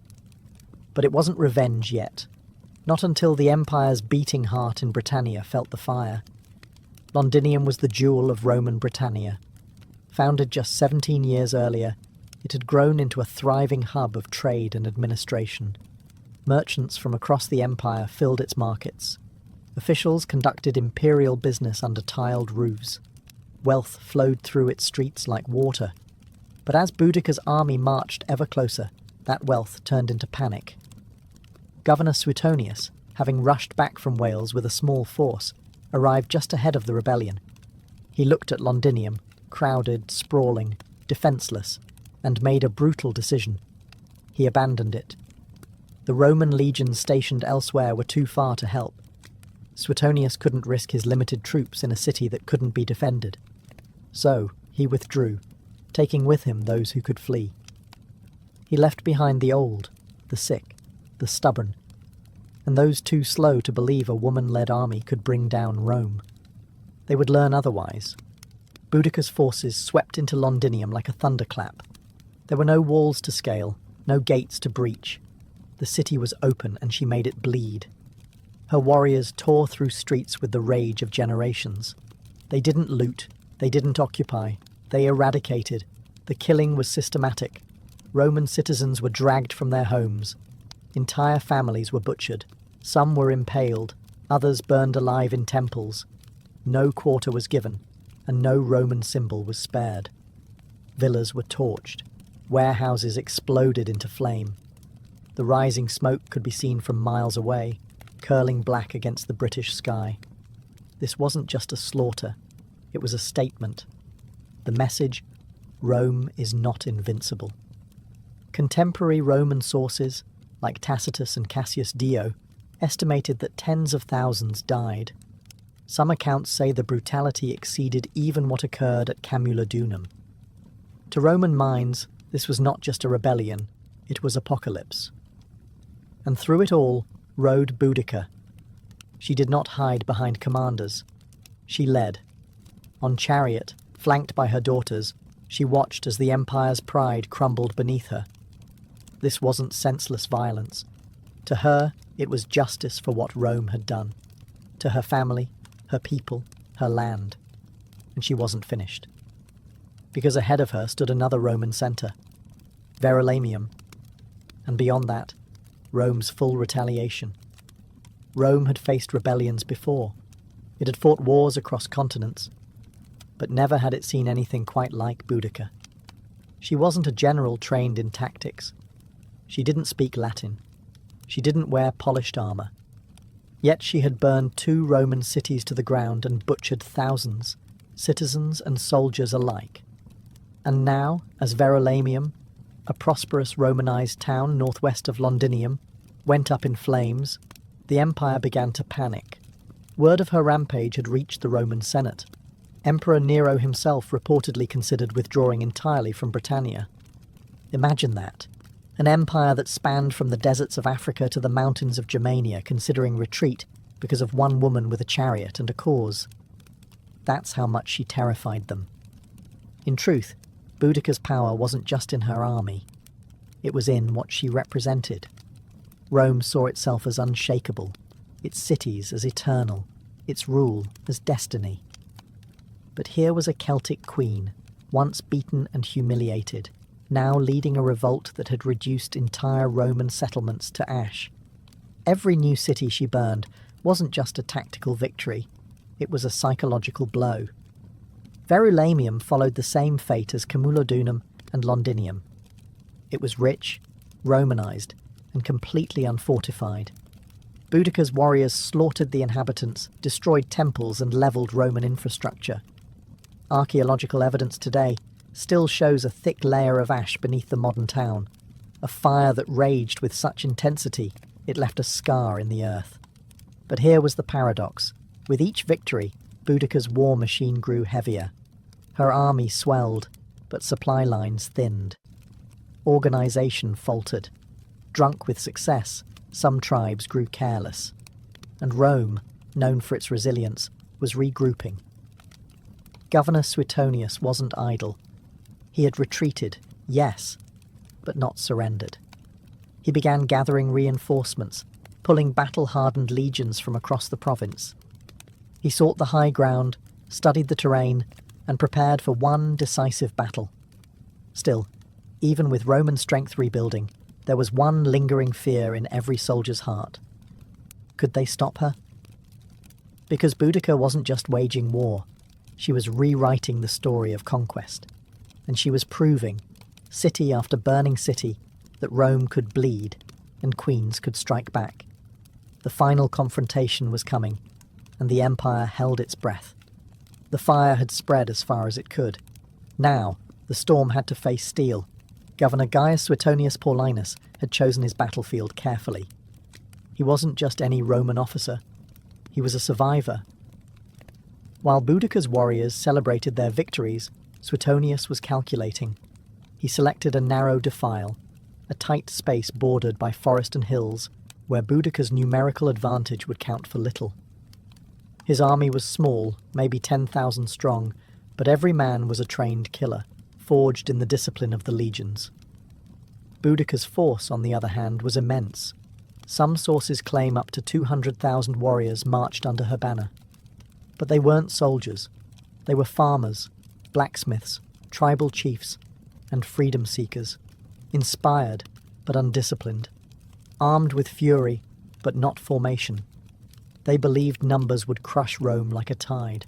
A: But it wasn't revenge yet. Not until the empire's beating heart in Britannia felt the fire. Londinium was the jewel of Roman Britannia. Founded just 17 years earlier, it had grown into a thriving hub of trade and administration. Merchants from across the empire filled its markets. Officials conducted imperial business under tiled roofs. Wealth flowed through its streets like water. But as Boudica's army marched ever closer, that wealth turned into panic. Governor Suetonius, having rushed back from Wales with a small force, arrived just ahead of the rebellion. He looked at Londinium, crowded, sprawling, defenceless, and made a brutal decision. He abandoned it. The Roman legions stationed elsewhere were too far to help. Suetonius couldn't risk his limited troops in a city that couldn't be defended. So he withdrew, taking with him those who could flee. He left behind the old, the sick, the stubborn, and those too slow to believe a woman-led army could bring down Rome. They would learn otherwise. Boudica's forces swept into Londinium like a thunderclap. There were no walls to scale, no gates to breach. The city was open and she made it bleed. Her warriors tore through streets with the rage of generations. They didn't loot, they didn't occupy, they eradicated. The killing was systematic. Roman citizens were dragged from their homes. Entire families were butchered. Some were impaled, others burned alive in temples. No quarter was given, and no Roman symbol was spared. Villas were torched. Warehouses exploded into flame. The rising smoke could be seen from miles away, curling black against the British sky. This wasn't just a slaughter, it was a statement. The message, Rome is not invincible. Contemporary Roman sources, like Tacitus and Cassius Dio, estimated that tens of thousands died. Some accounts say the brutality exceeded even what occurred at Camulodunum. To Roman minds, this was not just a rebellion, it was apocalypse. And through it all rode Boudica. She did not hide behind commanders. She led. On chariot, flanked by her daughters, she watched as the empire's pride crumbled beneath her. This wasn't senseless violence. To her, it was justice for what Rome had done. To her family, her people, her land. And she wasn't finished. Because ahead of her stood another Roman centre, Verulamium. And beyond that, Rome's full retaliation. Rome had faced rebellions before. It had fought wars across continents. But never had it seen anything quite like Boudica. She wasn't a general trained in tactics. She didn't speak Latin. She didn't wear polished armour. Yet she had burned 2 Roman cities to the ground and butchered thousands, citizens and soldiers alike. And now, as Verulamium, a prosperous Romanized town northwest of Londinium, went up in flames, the empire began to panic. Word of her rampage had reached the Roman Senate. Emperor Nero himself reportedly considered withdrawing entirely from Britannia. Imagine that. An empire that spanned from the deserts of Africa to the mountains of Germania considering retreat because of one woman with a chariot and a cause. That's how much she terrified them. In truth, Boudica's power wasn't just in her army. It was in what she represented. Rome saw itself as unshakable, its cities as eternal, its rule as destiny. But here was a Celtic queen, once beaten and humiliated, now leading a revolt that had reduced entire Roman settlements to ash. Every new city she burned wasn't just a tactical victory, it was a psychological blow. Verulamium followed the same fate as Camulodunum and Londinium. It was rich, Romanized, and completely unfortified. Boudica's warriors slaughtered the inhabitants, destroyed temples and levelled Roman infrastructure. Archaeological evidence today still shows a thick layer of ash beneath the modern town, a fire that raged with such intensity it left a scar in the earth. But here was the paradox. With each victory, Boudica's war machine grew heavier. Her army swelled, but supply lines thinned. Organisation faltered. Drunk with success, some tribes grew careless. And Rome, known for its resilience, was regrouping. Governor Suetonius wasn't idle. He had retreated, yes, but not surrendered. He began gathering reinforcements, pulling battle-hardened legions from across the province. He sought the high ground, studied the terrain, and prepared for one decisive battle. Still, even with Roman strength rebuilding, there was one lingering fear in every soldier's heart. Could they stop her? Because Boudica wasn't just waging war, she was rewriting the story of conquest. And she was proving, city after burning city, that Rome could bleed and queens could strike back. The final confrontation was coming, and the empire held its breath. The fire had spread as far as it could. Now, the storm had to face steel. Governor Gaius Suetonius Paulinus had chosen his battlefield carefully. He wasn't just any Roman officer. He was a survivor. While Boudica's warriors celebrated their victories, Suetonius was calculating. He selected a narrow defile, a tight space bordered by forest and hills, where Boudica's numerical advantage would count for little. His army was small, maybe 10,000 strong, but every man was a trained killer, forged in the discipline of the legions. Boudica's force, on the other hand, was immense. Some sources claim up to 200,000 warriors marched under her banner. But they weren't soldiers. They were farmers, blacksmiths, tribal chiefs, and freedom seekers, inspired but undisciplined. armed with fury, but not formation. They believed numbers would crush Rome like a tide.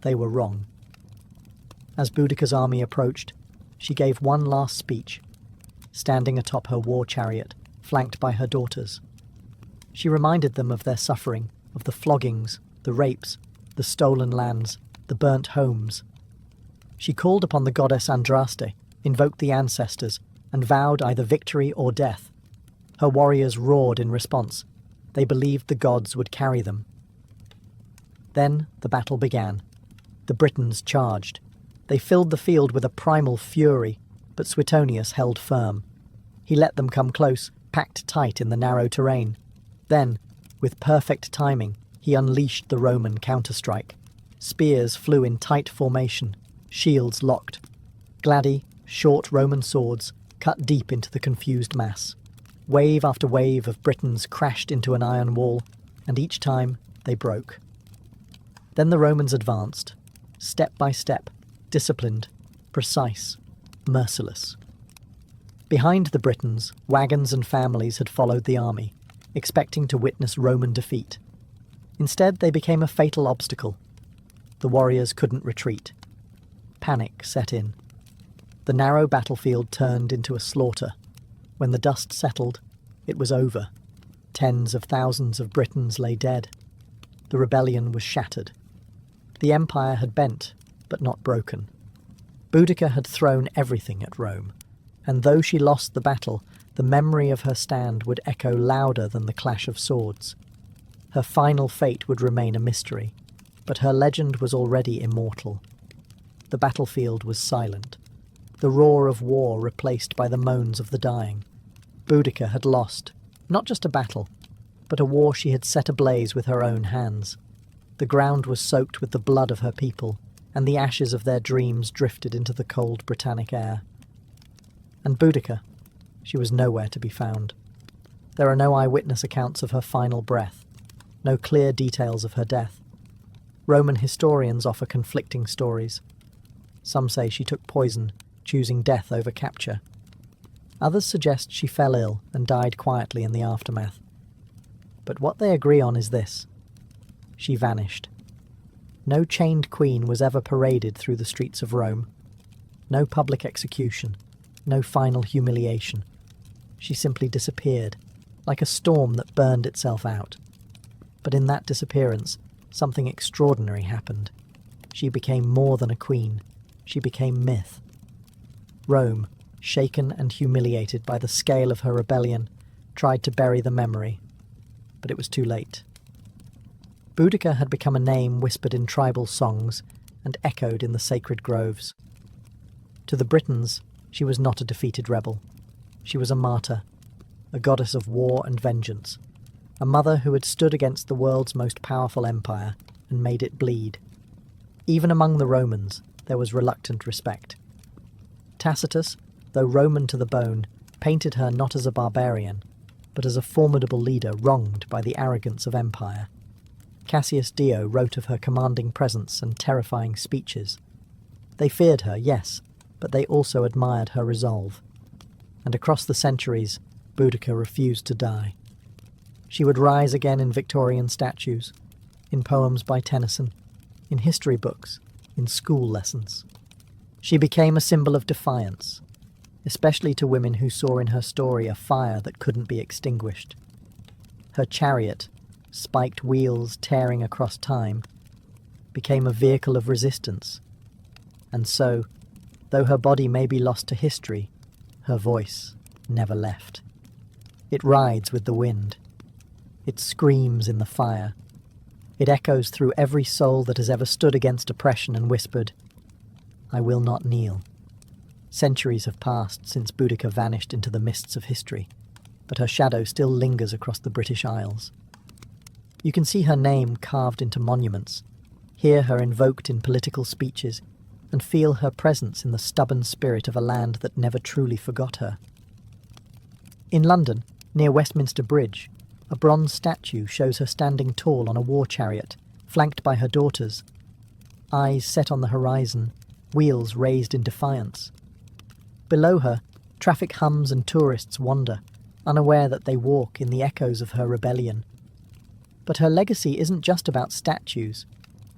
A: They were wrong. As Boudicca's army approached, she gave one last speech, standing atop her war chariot, flanked by her daughters. She reminded them of their suffering, of the floggings, the rapes, the stolen lands, the burnt homes. She called upon the goddess Andraste, invoked the ancestors, and vowed either victory or death. Her warriors roared in response. They believed the gods would carry them. Then the battle began. The Britons charged. They filled the field with a primal fury, but Suetonius held firm. He let them come close, packed tight in the narrow terrain. Then, with perfect timing, he unleashed the Roman counterstrike. Spears flew in tight formation, shields locked. Gladi, short Roman swords, cut deep into the confused mass. Wave after wave of Britons crashed into an iron wall, and each time they broke. Then the Romans advanced, step by step, disciplined, precise, merciless. Behind the Britons, wagons and families had followed the army, expecting to witness Roman defeat. Instead, they became a fatal obstacle. The warriors couldn't retreat. Panic set in. The narrow battlefield turned into a slaughter. When the dust settled, it was over. Tens of thousands of Britons lay dead. The rebellion was shattered. The empire had bent, but not broken. Boudicca had thrown everything at Rome, and though she lost the battle, the memory of her stand would echo louder than the clash of swords. Her final fate would remain a mystery, but her legend was already immortal. The battlefield was silent, the roar of war replaced by the moans of the dying. Boudicca had lost, not just a battle, but a war she had set ablaze with her own hands. The ground was soaked with the blood of her people, and the ashes of their dreams drifted into the cold Britannic air. And Boudicca, she was nowhere to be found. There are no eyewitness accounts of her final breath, no clear details of her death. Roman historians offer conflicting stories. Some say she took poison, choosing death over capture. Others suggest she fell ill and died quietly in the aftermath. But what they agree on is this: she vanished. No chained queen was ever paraded through the streets of Rome. No public execution, no final humiliation. She simply disappeared, like a storm that burned itself out. But in that disappearance, something extraordinary happened. She became more than a queen. She became myth. Rome, shaken and humiliated by the scale of her rebellion, tried to bury the memory, but it was too late. Boudicca had become a name whispered in tribal songs and echoed in the sacred groves. To the Britons, she was not a defeated rebel. She was a martyr, a goddess of war and vengeance, a mother who had stood against the world's most powerful empire and made it bleed. Even among the Romans, there was reluctant respect. Tacitus, though Roman to the bone, painted her not as a barbarian, but as a formidable leader wronged by the arrogance of empire. Cassius Dio wrote of her commanding presence and terrifying speeches. They feared her, yes, but they also admired her resolve. And across the centuries, Boudicca refused to die. She would rise again in Victorian statues, in poems by Tennyson, in history books, in school lessons. She became a symbol of defiance, especially to women who saw in her story a fire that couldn't be extinguished. Her chariot, spiked wheels tearing across time, became a vehicle of resistance. And so, though her body may be lost to history, her voice never left. It rides with the wind. It screams in the fire. It echoes through every soul that has ever stood against oppression and whispered, "I will not kneel." Centuries have passed since Boudicca vanished into the mists of history, but her shadow still lingers across the British Isles. You can see her name carved into monuments, hear her invoked in political speeches, and feel her presence in the stubborn spirit of a land that never truly forgot her. In London, near Westminster Bridge, a bronze statue shows her standing tall on a war chariot, flanked by her daughters. Eyes set on the horizon, wheels raised in defiance. Below her, traffic hums and tourists wander, unaware that they walk in the echoes of her rebellion. But her legacy isn't just about statues,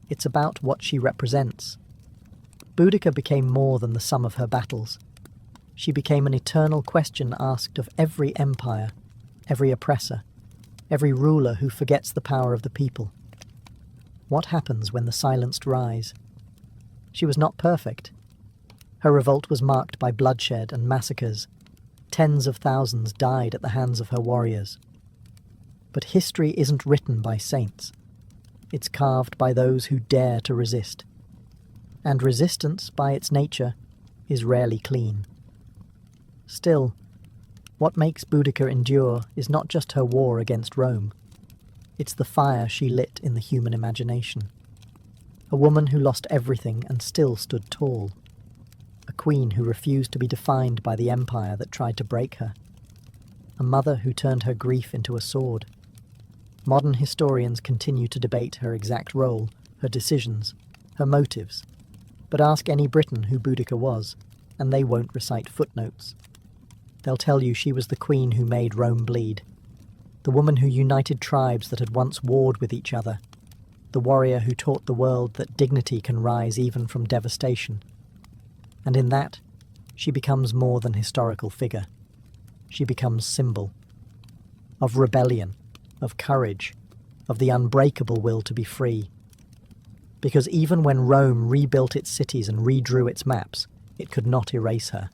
A: it's about what she represents. Boudica became more than the sum of her battles. She became an eternal question asked of every empire, every oppressor, every ruler who forgets the power of the people. What happens when the silenced rise? She was not perfect. Her revolt was marked by bloodshed and massacres. Tens of thousands died at the hands of her warriors. But history isn't written by saints. It's carved by those who dare to resist. And resistance, by its nature, is rarely clean. Still, what makes Boudica endure is not just her war against Rome. It's the fire she lit in the human imagination. A woman who lost everything and still stood tall. A queen who refused to be defined by the empire that tried to break her. A mother who turned her grief into a sword. Modern historians continue to debate her exact role, her decisions, her motives. But ask any Briton who Boudica was, and they won't recite footnotes. They'll tell you she was the queen who made Rome bleed. The woman who united tribes that had once warred with each other. The warrior who taught the world that dignity can rise even from devastation. And in that, she becomes more than historical figure. She becomes symbol. Of rebellion, of courage, of the unbreakable will to be free. Because even when Rome rebuilt its cities and redrew its maps, it could not erase her.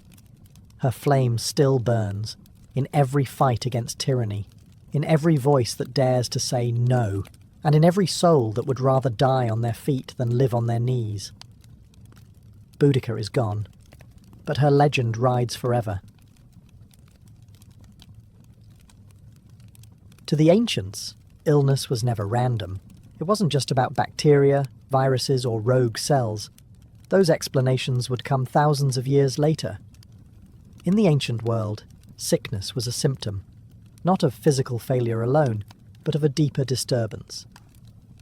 A: Her flame still burns, in every fight against tyranny, in every voice that dares to say no, and in every soul that would rather die on their feet than live on their knees. Boudica is gone, but her legend rides forever. To the ancients, illness was never random. It wasn't just about bacteria, viruses, or rogue cells. Those explanations would come thousands of years later. In the ancient world, sickness was a symptom, not of physical failure alone, but of a deeper disturbance.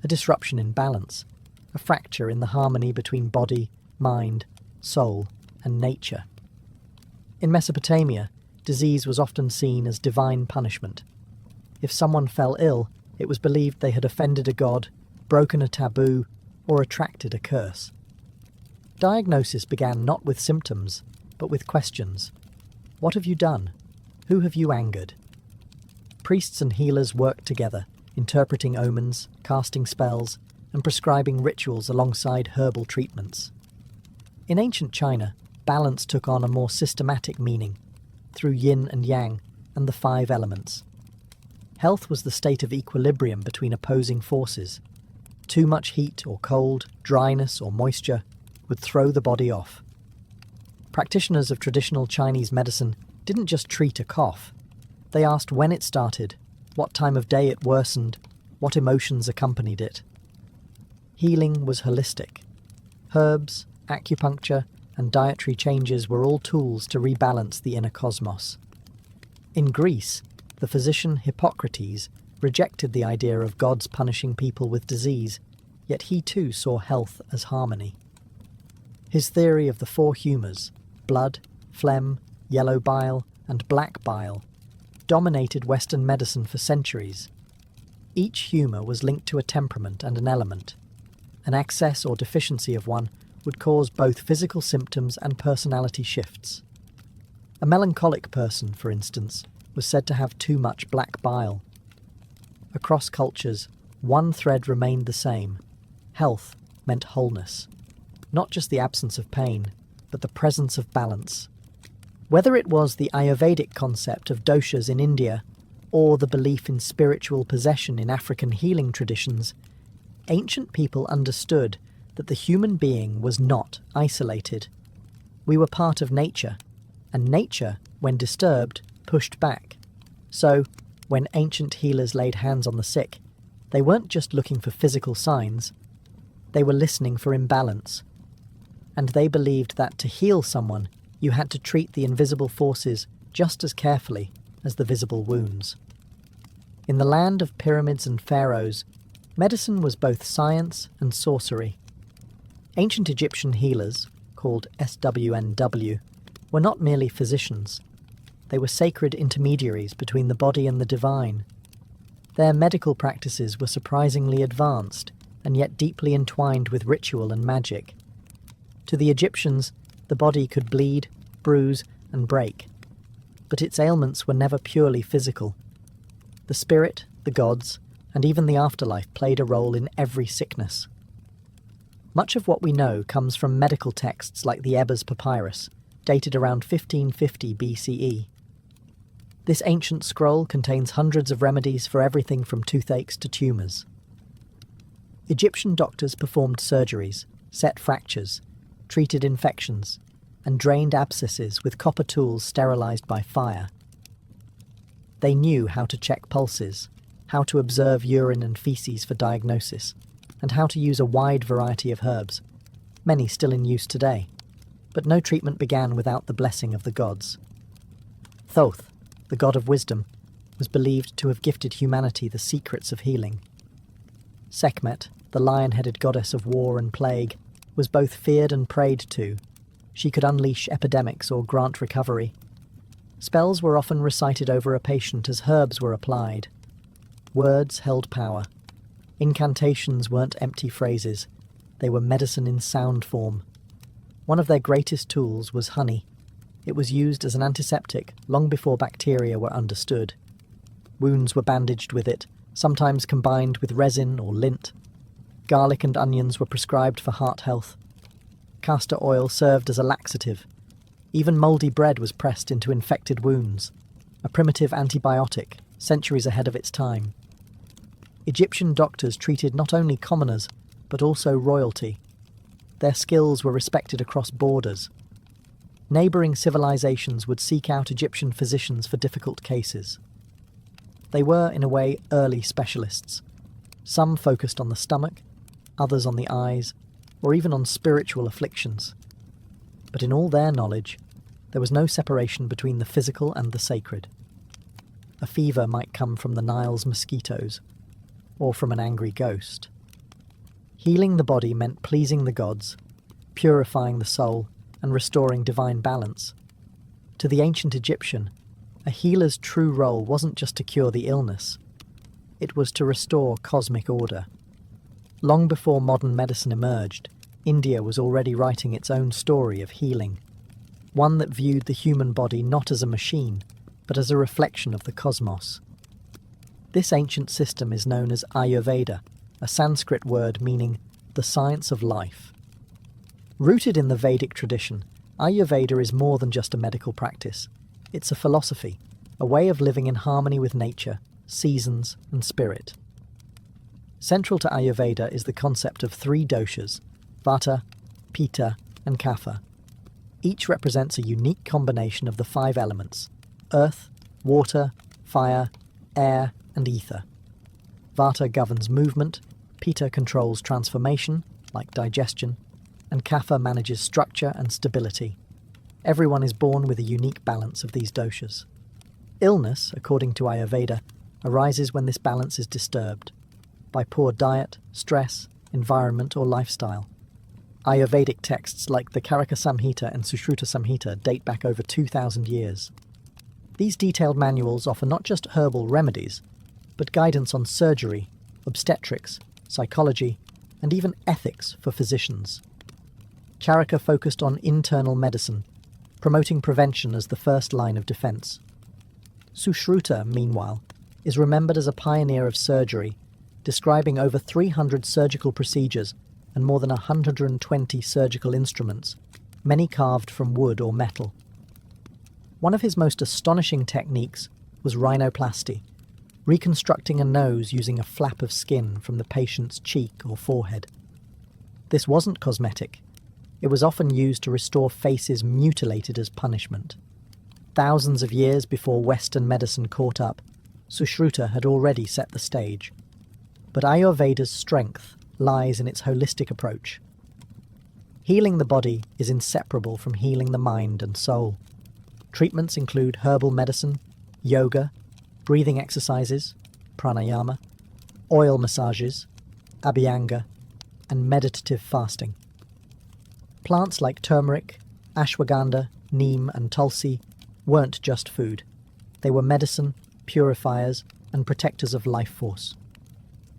A: A disruption in balance, a fracture in the harmony between body, mind, soul, and nature. In Mesopotamia, disease was often seen as divine punishment. If someone fell ill, it was believed they had offended a god, broken a taboo, or attracted a curse. Diagnosis began not with symptoms, but with questions. What have you done? Who have you angered? Priests and healers worked together, interpreting omens, casting spells, and prescribing rituals alongside herbal treatments. In ancient China, balance took on a more systematic meaning, through yin and yang and the 5 elements. Health was the state of equilibrium between opposing forces. Too much heat or cold, dryness or moisture would throw the body off. Practitioners of traditional Chinese medicine didn't just treat a cough. They asked when it started, what time of day it worsened, what emotions accompanied it. Healing was holistic. Herbs, acupuncture, and dietary changes were all tools to rebalance the inner cosmos. In Greece, the physician Hippocrates rejected the idea of gods punishing people with disease, yet he too saw health as harmony. His theory of the 4 humours, blood, phlegm, yellow bile, and black bile, dominated Western medicine for centuries. Each humour was linked to a temperament and an element. An excess or deficiency of one would cause both physical symptoms and personality shifts. A melancholic person, for instance, was said to have too much black bile. Across cultures, one thread remained the same. Health meant wholeness. Not just the absence of pain, but the presence of balance. Whether it was the Ayurvedic concept of doshas in India, or the belief in spiritual possession in African healing traditions, ancient people understood that the human being was not isolated. We were part of nature, and nature, when disturbed, pushed back. So, when ancient healers laid hands on the sick, they weren't just looking for physical signs, they were listening for imbalance. And they believed that to heal someone, you had to treat the invisible forces just as carefully as the visible wounds. In the land of pyramids and pharaohs, medicine was both science and sorcery. Ancient Egyptian healers, called SWNW, were not merely physicians. They were sacred intermediaries between the body and the divine. Their medical practices were surprisingly advanced and yet deeply entwined with ritual and magic. To the Egyptians, the body could bleed, bruise, and break, but its ailments were never purely physical. The spirit, the gods, and even the afterlife played a role in every sickness. Much of what we know comes from medical texts like the Ebers Papyrus, dated around 1550 BCE. This ancient scroll contains hundreds of remedies for everything from toothaches to tumours. Egyptian doctors performed surgeries, set fractures, treated infections, and drained abscesses with copper tools sterilised by fire. They knew how to check pulses, how to observe urine and faeces for diagnosis, and how to use a wide variety of herbs, many still in use today. But no treatment began without the blessing of the gods. Thoth, the god of wisdom, was believed to have gifted humanity the secrets of healing. Sekhmet, the lion-headed goddess of war and plague, was both feared and prayed to. She could unleash epidemics or grant recovery. Spells were often recited over a patient as herbs were applied. Words held power. Incantations weren't empty phrases. They were medicine in sound form. One of their greatest tools was honey. It was used as an antiseptic long before bacteria were understood. Wounds were bandaged with it, sometimes combined with resin or lint. Garlic and onions were prescribed for heart health. Castor oil served as a laxative. Even mouldy bread was pressed into infected wounds, a primitive antibiotic, centuries ahead of its time. Egyptian doctors treated not only commoners, but also royalty. Their skills were respected across borders. Neighbouring civilizations would seek out Egyptian physicians for difficult cases. They were, in a way, early specialists. Some focused on the stomach, others on the eyes, or even on spiritual afflictions. But in all their knowledge, there was no separation between the physical and the sacred. A fever might come from the Nile's mosquitoes, or from an angry ghost. Healing the body meant pleasing the gods, purifying the soul, and restoring divine balance. To the ancient Egyptian, a healer's true role wasn't just to cure the illness. It was to restore cosmic order. Long before modern medicine emerged, India was already writing its own story of healing, one that viewed the human body not as a machine, but as a reflection of the cosmos. This ancient system is known as Ayurveda, a Sanskrit word meaning the science of life. Rooted in the Vedic tradition, Ayurveda is more than just a medical practice. It's a philosophy, a way of living in harmony with nature, seasons, and spirit. Central to Ayurveda is the concept of three doshas, Vata, Pitta, and Kapha. Each represents a unique combination of the five elements: earth, water, fire, air, and ether. Vata governs movement, Pitta controls transformation, like digestion, and Kapha manages structure and stability. Everyone is born with a unique balance of these doshas. Illness, according to Ayurveda, arises when this balance is disturbed, by poor diet, stress, environment, or lifestyle. Ayurvedic texts like the Karaka Samhita and Sushruta Samhita date back over 2,000 years. These detailed manuals offer not just herbal remedies, but guidance on surgery, obstetrics, psychology, and even ethics for physicians. Charaka focused on internal medicine, promoting prevention as the first line of defense. Sushruta, meanwhile, is remembered as a pioneer of surgery, describing over 300 surgical procedures and more than 120 surgical instruments, many carved from wood or metal. One of his most astonishing techniques was rhinoplasty, reconstructing a nose using a flap of skin from the patient's cheek or forehead. This wasn't cosmetic. It was often used to restore faces mutilated as punishment. Thousands of years before Western medicine caught up, Sushruta had already set the stage. But Ayurveda's strength lies in its holistic approach. Healing the body is inseparable from healing the mind and soul. Treatments include herbal medicine, yoga, breathing exercises, pranayama, oil massages, abhyanga, and meditative fasting. Plants like turmeric, ashwagandha, neem, and tulsi weren't just food. They were medicine, purifiers, and protectors of life force.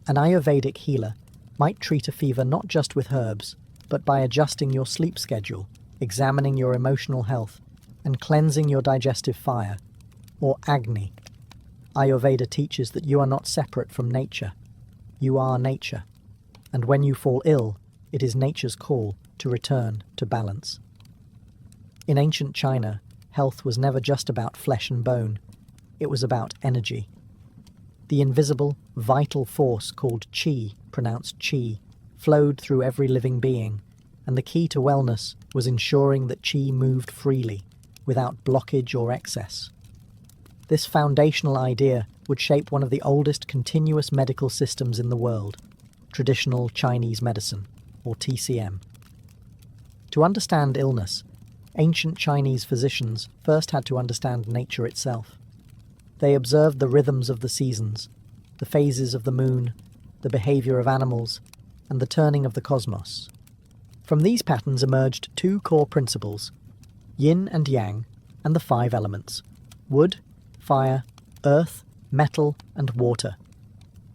A: An Ayurvedic healer might treat a fever not just with herbs, but by adjusting your sleep schedule, examining your emotional health, and cleansing your digestive fire, or Agni. Ayurveda teaches that you are not separate from nature. You are nature. And when you fall ill, it is nature's call to return to balance. In ancient China, health was never just about flesh and bone. It was about energy. The invisible, vital force called qi, pronounced chi, flowed through every living being, and the key to wellness was ensuring that qi moved freely, without blockage or excess. This foundational idea would shape one of the oldest continuous medical systems in the world, traditional Chinese medicine, or TCM. To understand illness, ancient Chinese physicians first had to understand nature itself. They observed the rhythms of the seasons, the phases of the moon, the behavior of animals, and the turning of the cosmos. From these patterns emerged two core principles: yin and yang, and the 5 elements: wood, fire, earth, metal, and water.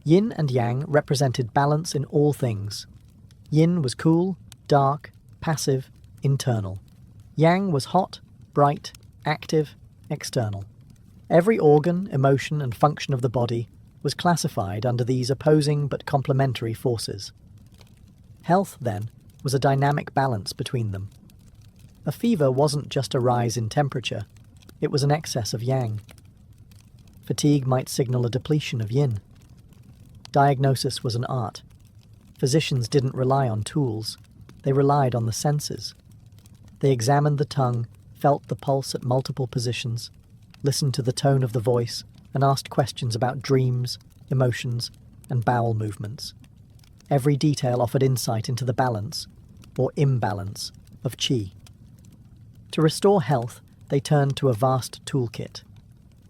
A: Yin and yang represented balance in all things. Yin was cool, dark, passive, internal. Yang was hot, bright, active, external. Every organ, emotion, and function of the body was classified under these opposing but complementary forces. Health, then, was a dynamic balance between them. A fever wasn't just a rise in temperature, it was an excess of yang. Fatigue might signal a depletion of yin. Diagnosis was an art. Physicians didn't rely on tools, they relied on the senses. They examined the tongue, felt the pulse at multiple positions, listened to the tone of the voice, and asked questions about dreams, emotions, and bowel movements. Every detail offered insight into the balance, or imbalance, of qi. To restore health, they turned to a vast toolkit.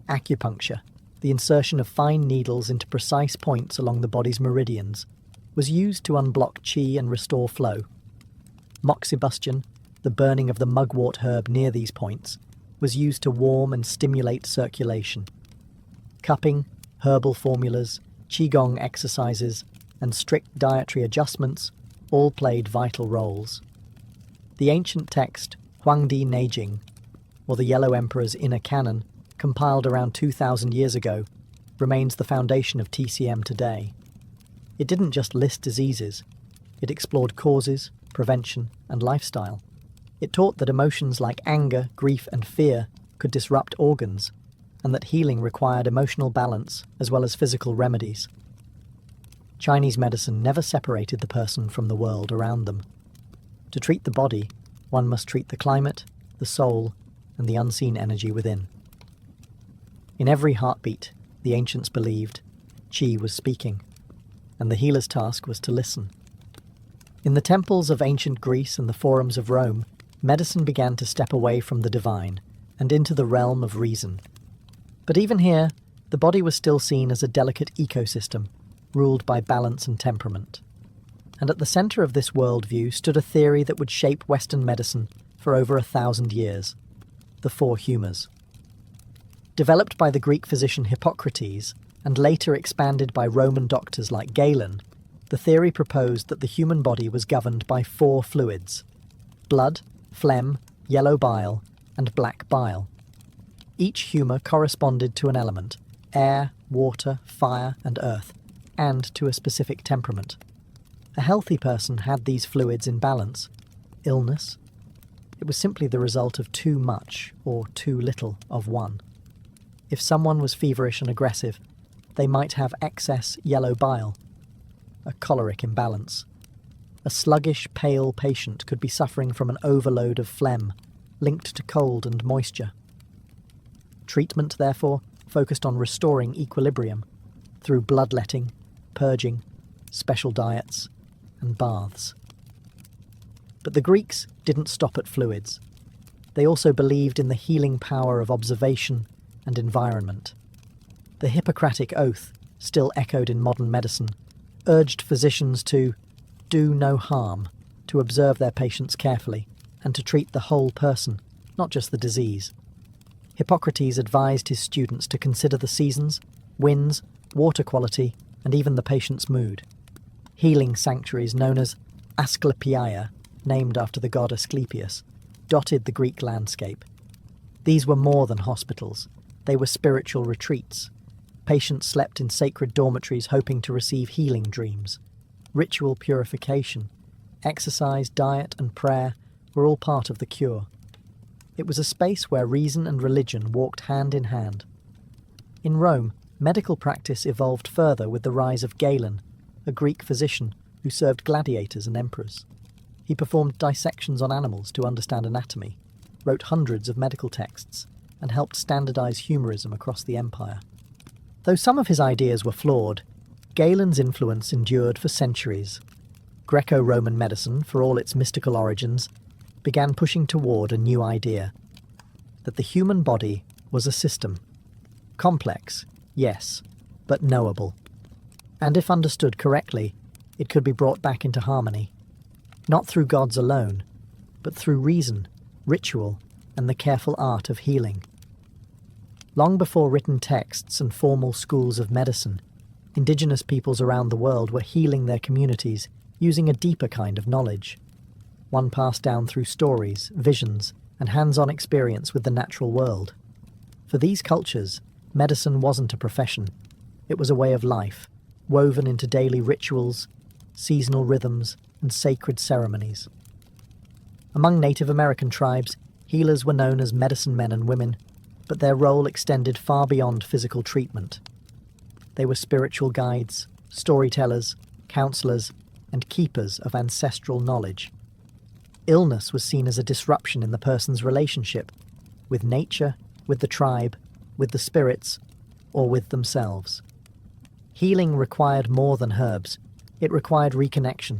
A: Acupuncture, the insertion of fine needles into precise points along the body's meridians, was used to unblock qi and restore flow. Moxibustion, the burning of the mugwort herb near these points, was used to warm and stimulate circulation. Cupping, herbal formulas, qigong exercises, and strict dietary adjustments all played vital roles. The ancient text Huangdi Neijing, or the Yellow Emperor's Inner Canon, compiled around 2,000 years ago, remains the foundation of TCM today. It didn't just list diseases, it explored causes, prevention, and lifestyle. It taught that emotions like anger, grief, and fear could disrupt organs, and that healing required emotional balance as well as physical remedies. Chinese medicine never separated the person from the world around them. To treat the body, one must treat the climate, the soul, and the unseen energy within. In every heartbeat, the ancients believed, qi was speaking, and the healer's task was to listen. In the temples of ancient Greece and the forums of Rome, medicine began to step away from the divine and into the realm of reason. But even here, the body was still seen as a delicate ecosystem, ruled by balance and temperament. And at the centre of this worldview stood a theory that would shape Western medicine for over 1,000 years: the 4 humours. Developed by the Greek physician Hippocrates, and later expanded by Roman doctors like Galen, the theory proposed that the human body was governed by 4 fluids: blood, phlegm, yellow bile, and black bile. Each humour corresponded to an element: air, water, fire, and earth, and to a specific temperament. A healthy person had these fluids in balance. Illness? It was simply the result of too much or too little of one. If someone was feverish and aggressive, they might have excess yellow bile, a choleric imbalance. A sluggish, pale patient could be suffering from an overload of phlegm, linked to cold and moisture. Treatment, therefore, focused on restoring equilibrium through bloodletting, purging, special diets, and baths. But the Greeks didn't stop at fluids. They also believed in the healing power of observation and environment. The Hippocratic Oath, still echoed in modern medicine, urged physicians to do no harm, to observe their patients carefully, and to treat the whole person, not just the disease. Hippocrates advised his students to consider the seasons, winds, water quality, and even the patient's mood. Healing sanctuaries known as Asclepiae, named after the god Asclepius, dotted the Greek landscape. These were more than hospitals. They were spiritual retreats. Patients slept in sacred dormitories hoping to receive healing dreams. Ritual purification, exercise, diet, and prayer were all part of the cure. It was a space where reason and religion walked hand in hand. In Rome, medical practice evolved further with the rise of Galen, a Greek physician who served gladiators and emperors. He performed dissections on animals to understand anatomy, wrote hundreds of medical texts, and helped standardize humorism across the empire. Though some of his ideas were flawed, Galen's influence endured for centuries. Greco-Roman medicine, for all its mystical origins, began pushing toward a new idea: that the human body was a system. Complex, yes, but knowable. And if understood correctly, it could be brought back into harmony. Not through gods alone, but through reason, ritual, and the careful art of healing. Long before written texts and formal schools of medicine, indigenous peoples around the world were healing their communities using a deeper kind of knowledge, one passed down through stories, visions, and hands-on experience with the natural world. For these cultures, medicine wasn't a profession. It was a way of life, woven into daily rituals, seasonal rhythms, and sacred ceremonies. Among Native American tribes, healers were known as medicine men and women, but their role extended far beyond physical treatment. They were spiritual guides, storytellers, counselors, and keepers of ancestral knowledge. Illness was seen as a disruption in the person's relationship with nature, with the tribe, with the spirits, or with themselves. Healing required more than herbs. It required reconnection.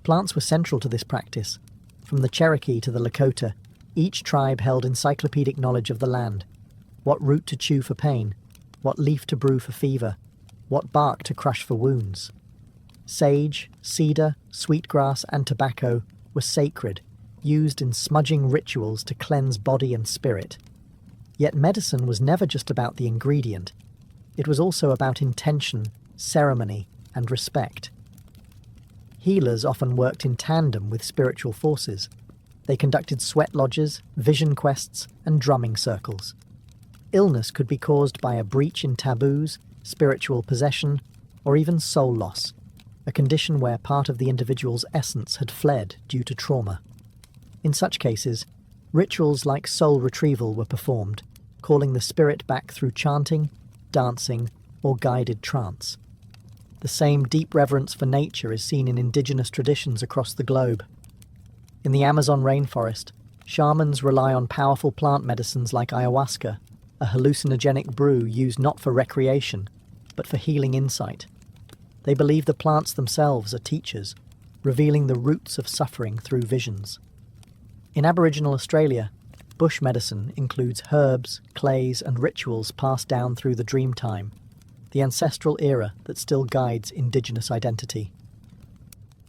A: Plants were central to this practice. From the Cherokee to the Lakota, each tribe held encyclopedic knowledge of the land: what root to chew for pain, what leaf to brew for fever, what bark to crush for wounds. Sage, cedar, sweetgrass, and tobacco were sacred, used in smudging rituals to cleanse body and spirit. Yet medicine was never just about the ingredient. It was also about intention, ceremony, and respect. Healers often worked in tandem with spiritual forces. They conducted sweat lodges, vision quests, and drumming circles. Illness could be caused by a breach in taboos, spiritual possession, or even soul loss, a condition where part of the individual's essence had fled due to trauma. In such cases, rituals like soul retrieval were performed, calling the spirit back through chanting, dancing, or guided trance. The same deep reverence for nature is seen in indigenous traditions across the globe. In the Amazon rainforest, shamans rely on powerful plant medicines like ayahuasca, a hallucinogenic brew used not for recreation, but for healing insight. They believe the plants themselves are teachers, revealing the roots of suffering through visions. In Aboriginal Australia, bush medicine includes herbs, clays, and rituals passed down through the dream time, the ancestral era that still guides Indigenous identity.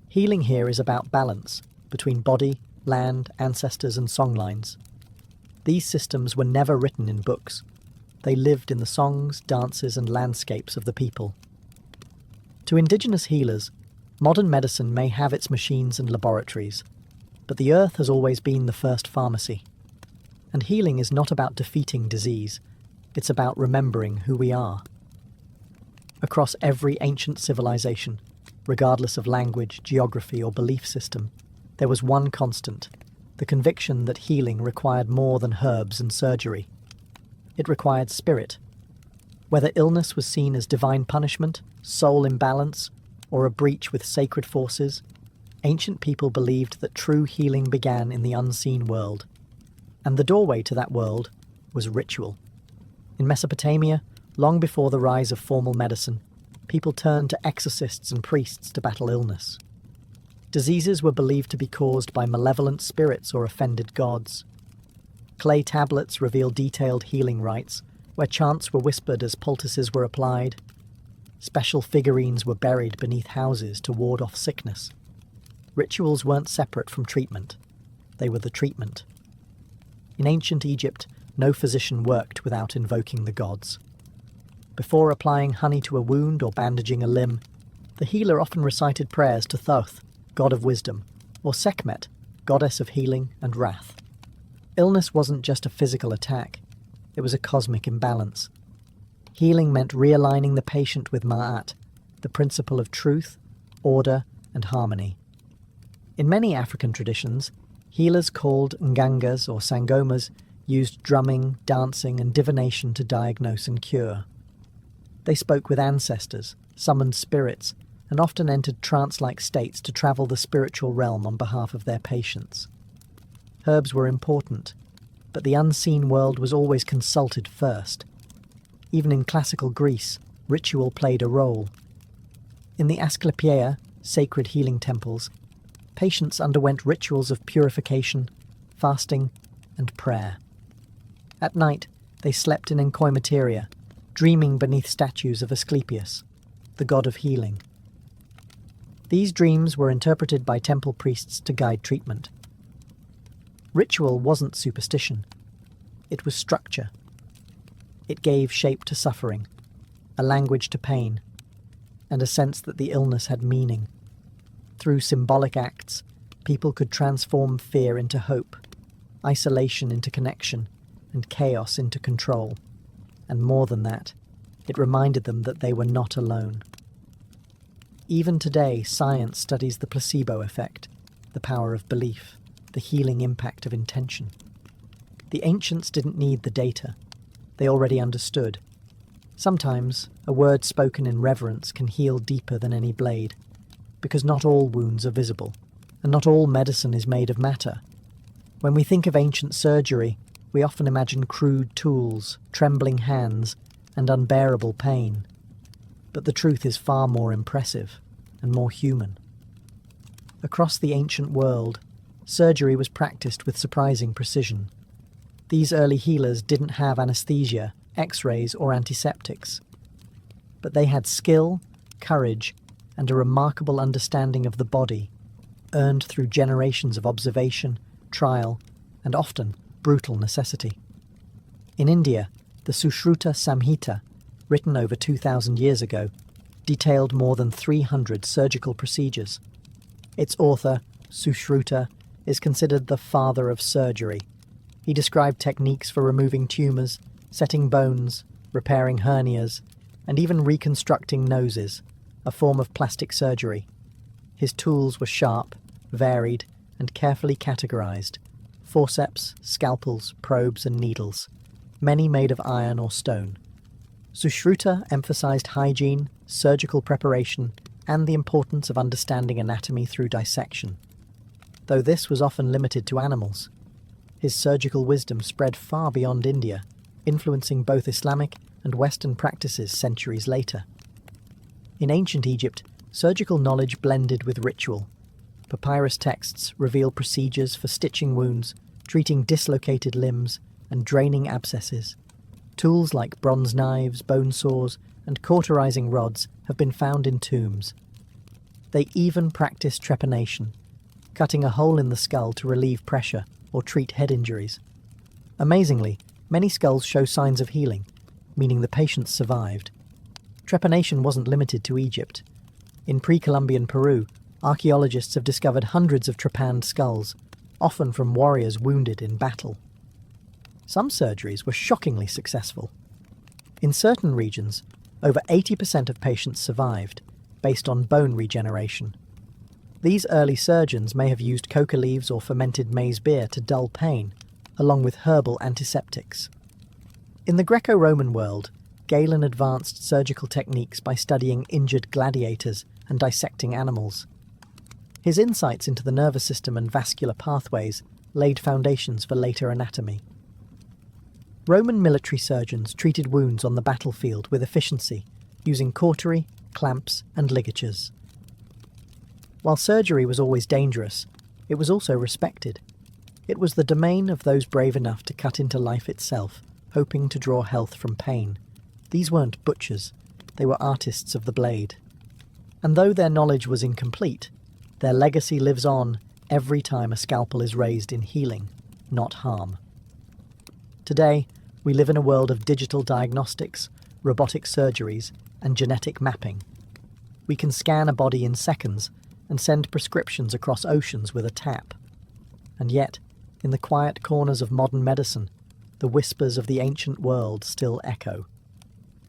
A: Healing here is about balance between body, land, ancestors, and songlines. These systems were never written in books. They lived in the songs, dances, and landscapes of the people. To Indigenous healers, modern medicine may have its machines and laboratories, but the earth has always been the first pharmacy. And healing is not about defeating disease, it's about remembering who we are. Across every ancient civilization, regardless of language, geography, or belief system, there was one constant: the conviction that healing required more than herbs and surgery. It required spirit. Whether illness was seen as divine punishment, soul imbalance, or a breach with sacred forces, ancient people believed that true healing began in the unseen world. And the doorway to that world was ritual. In Mesopotamia, long before the rise of formal medicine, people turned to exorcists and priests to battle illness. Diseases were believed to be caused by malevolent spirits or offended gods. Clay tablets reveal detailed healing rites, where chants were whispered as poultices were applied. Special figurines were buried beneath houses to ward off sickness. Rituals weren't separate from treatment. They were the treatment. In ancient Egypt, no physician worked without invoking the gods. Before applying honey to a wound or bandaging a limb, the healer often recited prayers to Thoth, god of wisdom, or Sekhmet, goddess of healing and wrath. Illness wasn't just a physical attack, it was a cosmic imbalance. Healing meant realigning the patient with Ma'at, the principle of truth, order, and harmony. In many African traditions, healers called Ngangas or Sangomas used drumming, dancing, and divination to diagnose and cure. They spoke with ancestors, summoned spirits, and often entered trance-like states to travel the spiritual realm on behalf of their patients. Herbs were important, but the unseen world was always consulted first. Even in classical Greece, ritual played a role. In the Asclepiaea, sacred healing temples, patients underwent rituals of purification, fasting, and prayer. At night, they slept in enkoimateria, dreaming beneath statues of Asclepius, the god of healing. These dreams were interpreted by temple priests to guide treatment. Ritual wasn't superstition. It was structure. It gave shape to suffering, a language to pain, and a sense that the illness had meaning. Through symbolic acts, people could transform fear into hope, isolation into connection, and chaos into control. And more than that, it reminded them that they were not alone. Even today, science studies the placebo effect, the power of belief, the healing impact of intention. The ancients didn't need the data. They already understood. Sometimes, a word spoken in reverence can heal deeper than any blade, because not all wounds are visible, and not all medicine is made of matter. When we think of ancient surgery, we often imagine crude tools, trembling hands, and unbearable pain. But the truth is far more impressive and more human. Across the ancient world, surgery was practiced with surprising precision. These early healers didn't have anesthesia, X-rays, or antiseptics. But they had skill, courage, and a remarkable understanding of the body, earned through generations of observation, trial, and often brutal necessity. In India, the Sushruta Samhita, written over 2,000 years ago, detailed more than 300 surgical procedures. Its author, Sushruta, is considered the father of surgery. He described techniques for removing tumours, setting bones, repairing hernias, and even reconstructing noses, a form of plastic surgery. His tools were sharp, varied, and carefully categorized: forceps, scalpels, probes, and needles, many made of iron or stone. Sushruta emphasized hygiene, surgical preparation, and the importance of understanding anatomy through dissection. Though this was often limited to animals, his surgical wisdom spread far beyond India, influencing both Islamic and Western practices centuries later. In ancient Egypt, surgical knowledge blended with ritual. Papyrus texts reveal procedures for stitching wounds, treating dislocated limbs, and draining abscesses. Tools like bronze knives, bone saws, and cauterizing rods have been found in tombs. They even practiced trepanation, cutting a hole in the skull to relieve pressure or treat head injuries. Amazingly, many skulls show signs of healing, meaning the patients survived. Trepanation wasn't limited to Egypt. In pre-Columbian Peru, archaeologists have discovered hundreds of trepanned skulls, often from warriors wounded in battle. Some surgeries were shockingly successful. In certain regions, over 80% of patients survived, based on bone regeneration. These early surgeons may have used coca leaves or fermented maize beer to dull pain, along with herbal antiseptics. In the Greco-Roman world, Galen advanced surgical techniques by studying injured gladiators and dissecting animals. His insights into the nervous system and vascular pathways laid foundations for later anatomy. Roman military surgeons treated wounds on the battlefield with efficiency, using cautery, clamps, and ligatures. While surgery was always dangerous, it was also respected. It was the domain of those brave enough to cut into life itself, hoping to draw health from pain. These weren't butchers, they were artists of the blade. And though their knowledge was incomplete, their legacy lives on every time a scalpel is raised in healing, not harm. Today, we live in a world of digital diagnostics, robotic surgeries, and genetic mapping. We can scan a body in seconds and send prescriptions across oceans with a tap. And yet, in the quiet corners of modern medicine, the whispers of the ancient world still echo.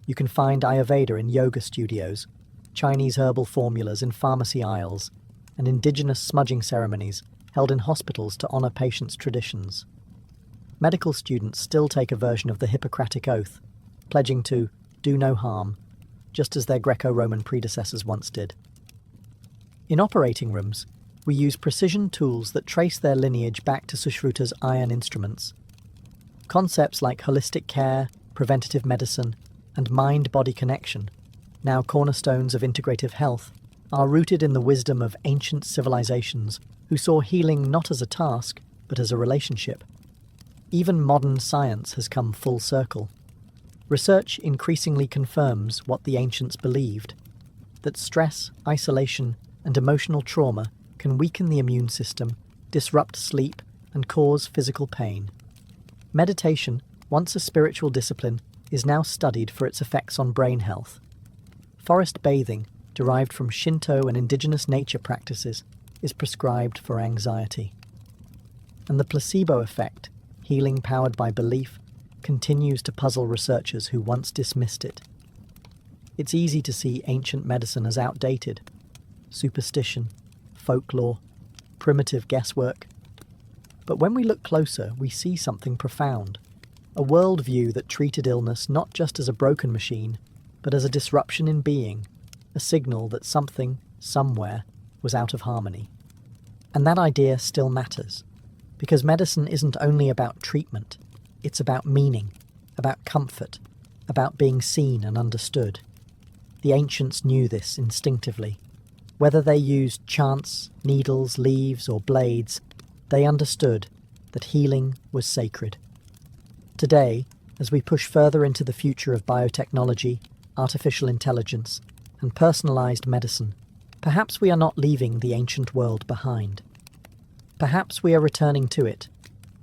A: You can find Ayurveda in yoga studios, Chinese herbal formulas in pharmacy aisles, and indigenous smudging ceremonies held in hospitals to honour patients' traditions. Medical students still take a version of the Hippocratic Oath, pledging to do no harm, just as their Greco-Roman predecessors once did. In operating rooms, we use precision tools that trace their lineage back to Sushruta's iron instruments. Concepts like holistic care, preventative medicine, and mind-body connection, now cornerstones of integrative health, are rooted in the wisdom of ancient civilizations who saw healing not as a task, but as a relationship. Even modern science has come full circle. Research increasingly confirms what the ancients believed, that stress, isolation, and emotional trauma can weaken the immune system, disrupt sleep, and cause physical pain. Meditation, once a spiritual discipline, is now studied for its effects on brain health. Forest bathing, derived from Shinto and indigenous nature practices, is prescribed for anxiety. And the placebo effect, healing powered by belief, continues to puzzle researchers who once dismissed it. It's easy to see ancient medicine as outdated. Superstition, folklore, primitive guesswork. But when we look closer, we see something profound. A worldview that treated illness not just as a broken machine, but as a disruption in being, a signal that something, somewhere, was out of harmony. And that idea still matters, because medicine isn't only about treatment, it's about meaning, about comfort, about being seen and understood. The ancients knew this instinctively. Whether they used chants, needles, leaves, or blades, they understood that healing was sacred. Today, as we push further into the future of biotechnology, artificial intelligence, and personalized medicine, perhaps we are not leaving the ancient world behind. Perhaps we are returning to it,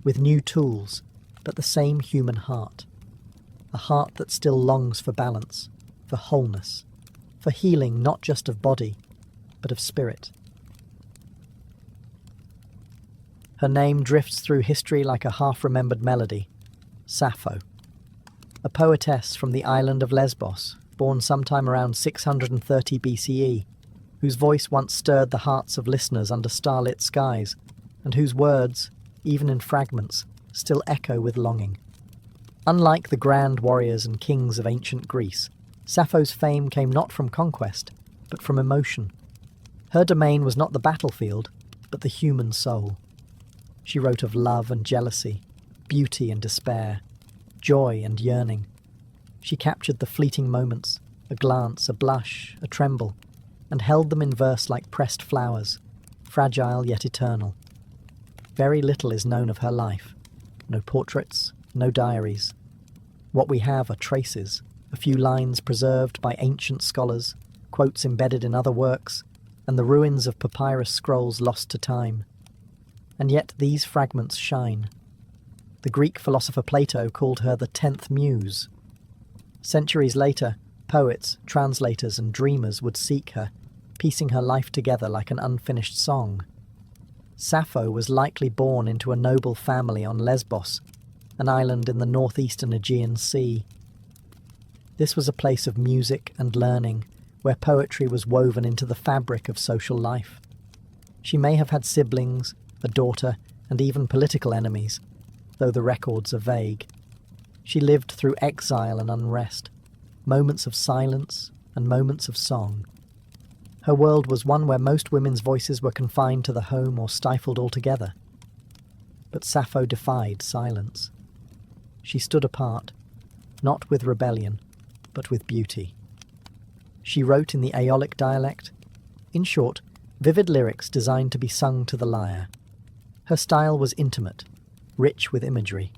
A: with new tools, but the same human heart. A heart that still longs for balance, for wholeness, for healing not just of body, but of spirit. Her name drifts through history like a half-remembered melody. Sappho, a poetess from the island of Lesbos, born sometime around 630 BCE, whose voice once stirred the hearts of listeners under starlit skies, and whose words, even in fragments, still echo with longing. Unlike the grand warriors and kings of ancient Greece, Sappho's fame came not from conquest, but from emotion. Her domain was not the battlefield, but the human soul. She wrote of love and jealousy, beauty and despair, joy and yearning. She captured the fleeting moments, a glance, a blush, a tremble, and held them in verse like pressed flowers, fragile yet eternal. Very little is known of her life. No portraits, no diaries. What we have are traces, a few lines preserved by ancient scholars, quotes embedded in other works, and the ruins of papyrus scrolls lost to time. And yet these fragments shine. The Greek philosopher Plato called her the 10th muse. Centuries later, poets, translators, and dreamers would seek her, piecing her life together like an unfinished song. Sappho was likely born into a noble family on Lesbos, an island in the northeastern Aegean Sea. This was a place of music and learning, where poetry was woven into the fabric of social life. She may have had siblings, a daughter, and even political enemies, though the records are vague. She lived through exile and unrest, moments of silence and moments of song. Her world was one where most women's voices were confined to the home or stifled altogether. But Sappho defied silence. She stood apart, not with rebellion, but with beauty. She wrote in the Aeolic dialect, in short, vivid lyrics designed to be sung to the lyre. Her style was intimate, rich with imagery.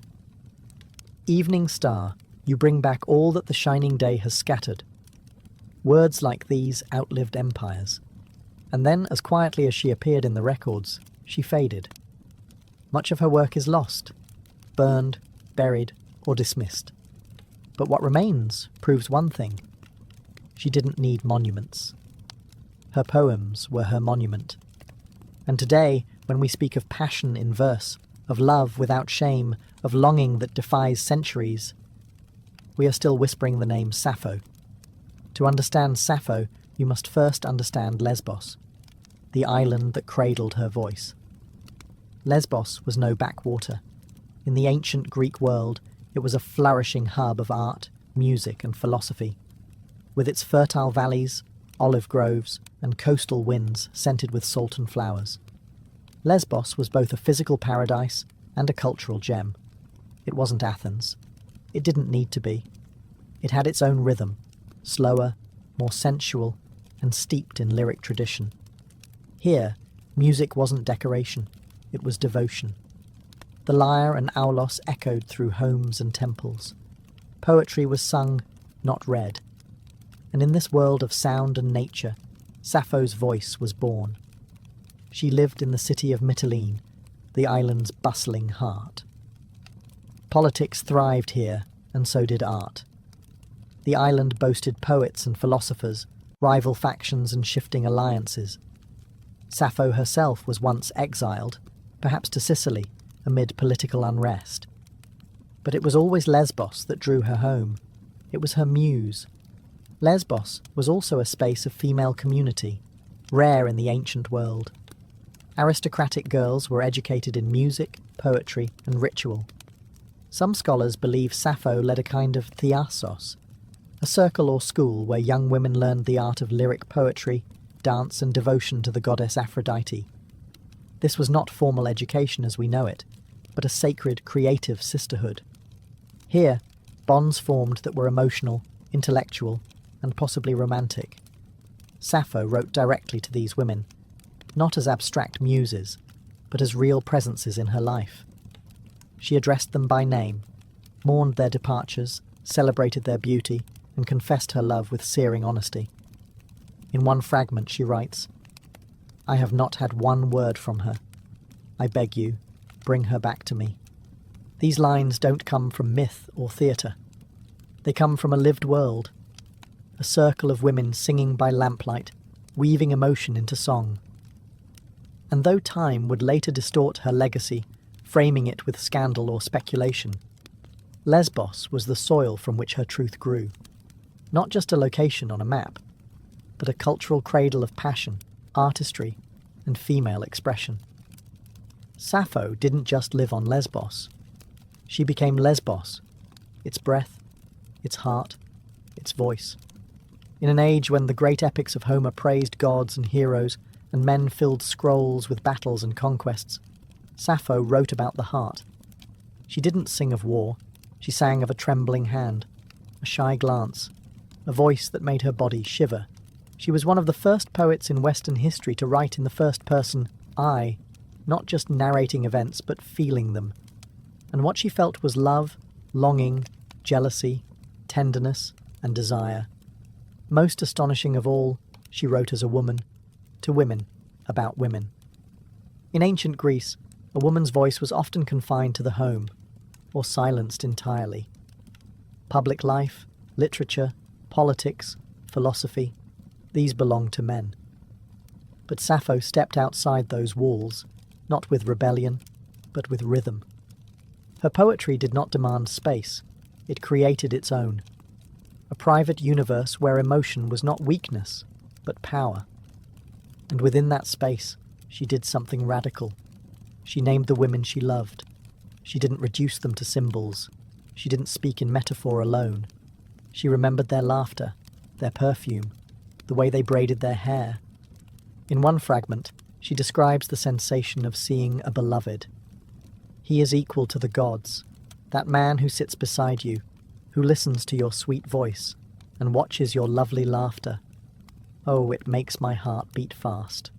A: Evening star, you bring back all that the shining day has scattered. Words like these outlived empires. And then, as quietly as she appeared in the records, she faded. Much of her work is lost, burned, buried, or dismissed. But what remains proves one thing. She didn't need monuments. Her poems were her monument. And today, when we speak of passion in verse, of love without shame, of longing that defies centuries, we are still whispering the name Sappho. To understand Sappho, you must first understand Lesbos, the island that cradled her voice. Lesbos was no backwater. In the ancient Greek world, it was a flourishing hub of art, music, and philosophy. With its fertile valleys, olive groves, and coastal winds scented with salt and flowers. Lesbos was both a physical paradise and a cultural gem. It wasn't Athens. It didn't need to be. It had its own rhythm, slower, more sensual, and steeped in lyric tradition. Here, music wasn't decoration, it was devotion. The lyre and aulos echoed through homes and temples. Poetry was sung, not read. And in this world of sound and nature, Sappho's voice was born. She lived in the city of Mytilene, the island's bustling heart. Politics thrived here, and so did art. The island boasted poets and philosophers, rival factions and shifting alliances. Sappho herself was once exiled, perhaps to Sicily, amid political unrest. But it was always Lesbos that drew her home. It was her muse. Lesbos was also a space of female community, rare in the ancient world. Aristocratic girls were educated in music, poetry, and ritual. Some scholars believe Sappho led a kind of theasos, a circle or school where young women learned the art of lyric poetry, dance, and devotion to the goddess Aphrodite. This was not formal education as we know it, but a sacred, creative sisterhood. Here, bonds formed that were emotional, intellectual, and possibly romantic. Sappho wrote directly to these women, not as abstract muses, but as real presences in her life. She addressed them by name, mourned their departures, celebrated their beauty, and confessed her love with searing honesty. In one fragment she writes, "I have not had one word from her. I beg you, bring her back to me." These lines don't come from myth or theatre. They come from a lived world, a circle of women singing by lamplight, weaving emotion into song. And though time would later distort her legacy, framing it with scandal or speculation, Lesbos was the soil from which her truth grew. Not just a location on a map, but a cultural cradle of passion, artistry, and female expression. Sappho didn't just live on Lesbos. She became Lesbos, its breath, its heart, its voice. In an age when the great epics of Homer praised gods and heroes, and men filled scrolls with battles and conquests, Sappho wrote about the heart. She didn't sing of war, she sang of a trembling hand, a shy glance, a voice that made her body shiver. She was one of the first poets in Western history to write in the first person, I, not just narrating events, but feeling them. And what she felt was love, longing, jealousy, tenderness, and desire. Most astonishing of all, she wrote as a woman, to women, about women. In ancient Greece, a woman's voice was often confined to the home, or silenced entirely. Public life, literature, politics, philosophy, these belonged to men. But Sappho stepped outside those walls, not with rebellion, but with rhythm. Her poetry did not demand space, it created its own. A private universe where emotion was not weakness, but power. And within that space, she did something radical. She named the women she loved. She didn't reduce them to symbols. She didn't speak in metaphor alone. She remembered their laughter, their perfume, the way they braided their hair. In one fragment, she describes the sensation of seeing a beloved. He is equal to the gods, that man who sits beside you, who listens to your sweet voice and watches your lovely laughter. Oh, it makes my heart beat fast.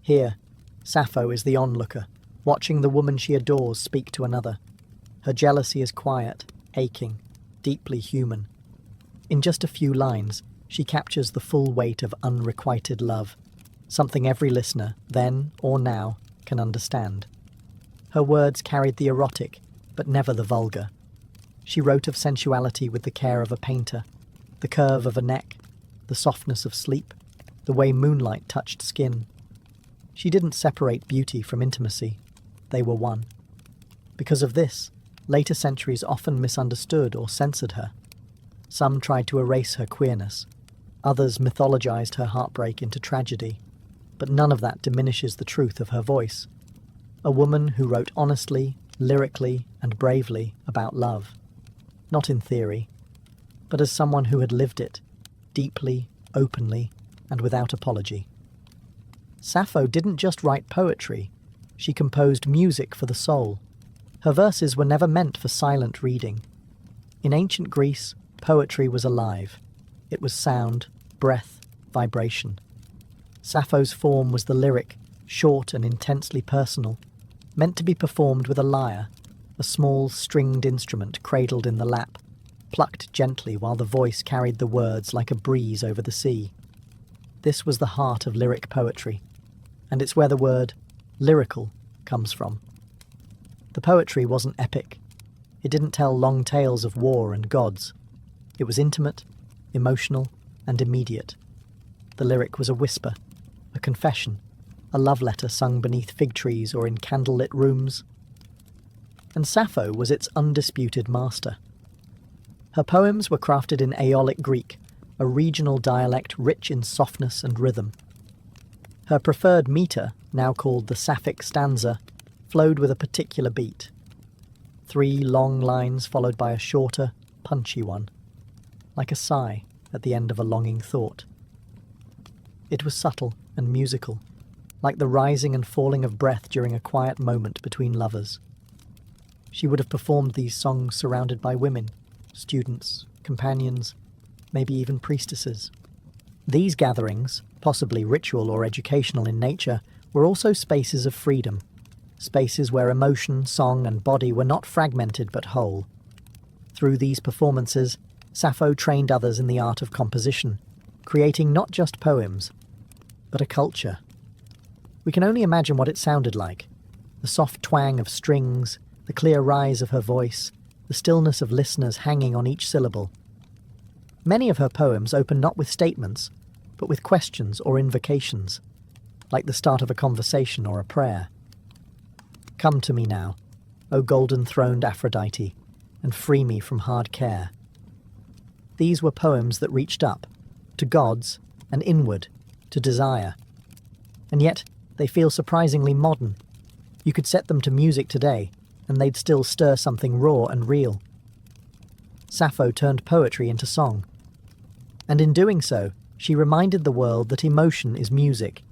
A: Here, Sappho is the onlooker, watching the woman she adores speak to another. Her jealousy is quiet, aching, deeply human. In just a few lines, she captures the full weight of unrequited love, something every listener, then or now, can understand. Her words carried the erotic, but never the vulgar. She wrote of sensuality with the care of a painter, the curve of a neck, the softness of sleep, the way moonlight touched skin. She didn't separate beauty from intimacy. They were one. Because of this, later centuries often misunderstood or censored her. Some tried to erase her queerness. Others mythologized her heartbreak into tragedy. But none of that diminishes the truth of her voice. A woman who wrote honestly, lyrically, and bravely about love. Not in theory, but as someone who had lived it, deeply, openly, and without apology. Sappho didn't just write poetry, she composed music for the soul. Her verses were never meant for silent reading. In ancient Greece, poetry was alive. It was sound, breath, vibration. Sappho's form was the lyric, short and intensely personal, meant to be performed with a lyre, a small stringed instrument cradled in the lap, plucked gently while the voice carried the words like a breeze over the sea. This was the heart of lyric poetry, and it's where the word lyrical comes from. The poetry wasn't epic. It didn't tell long tales of war and gods. It was intimate, emotional, and immediate. The lyric was a whisper, a confession, a love letter sung beneath fig trees or in candlelit rooms. And Sappho was its undisputed master. Her poems were crafted in Aeolic Greek, a regional dialect rich in softness and rhythm. Her preferred metre, now called the Sapphic stanza, flowed with a particular beat. 3 long lines followed by a shorter, punchy one, like a sigh at the end of a longing thought. It was subtle and musical, like the rising and falling of breath during a quiet moment between lovers. She would have performed these songs surrounded by women, students, companions, maybe even priestesses. These gatherings, possibly ritual or educational in nature, were also spaces of freedom, spaces where emotion, song, and body were not fragmented but whole. Through these performances, Sappho trained others in the art of composition, creating not just poems, but a culture. We can only imagine what it sounded like. The soft twang of strings, the clear rise of her voice, the stillness of listeners hanging on each syllable. Many of her poems open not with statements, but with questions or invocations, like the start of a conversation or a prayer. Come to me now, O golden-throned Aphrodite, and free me from hard care. These were poems that reached up, to gods, and inward, to desire. And yet, they feel surprisingly modern. You could set them to music today, and they'd still stir something raw and real. Sappho turned poetry into song. And in doing so, she reminded the world that emotion is music,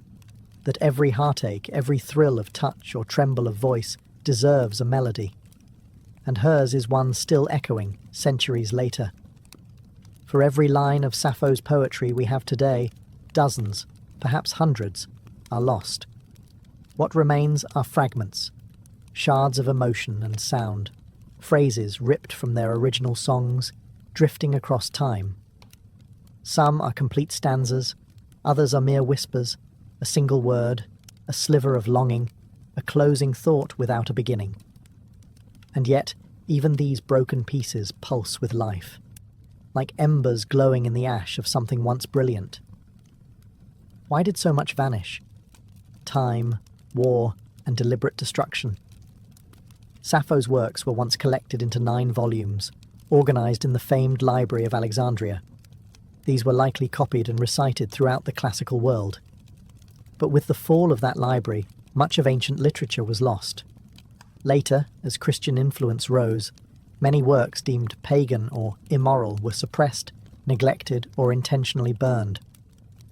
A: that every heartache, every thrill of touch or tremble of voice deserves a melody. And hers is one still echoing, centuries later. For every line of Sappho's poetry we have today, dozens, perhaps hundreds, are lost. What remains are fragments, shards of emotion and sound, phrases ripped from their original songs, drifting across time. Some are complete stanzas, others are mere whispers, a single word, a sliver of longing, a closing thought without a beginning. And yet, even these broken pieces pulse with life, like embers glowing in the ash of something once brilliant. Why did so much vanish? Time, war, and deliberate destruction. Sappho's works were once collected into 9 volumes, organized in the famed Library of Alexandria. These were likely copied and recited throughout the classical world. But with the fall of that library, much of ancient literature was lost. Later, as Christian influence rose, many works deemed pagan or immoral were suppressed, neglected, or intentionally burned.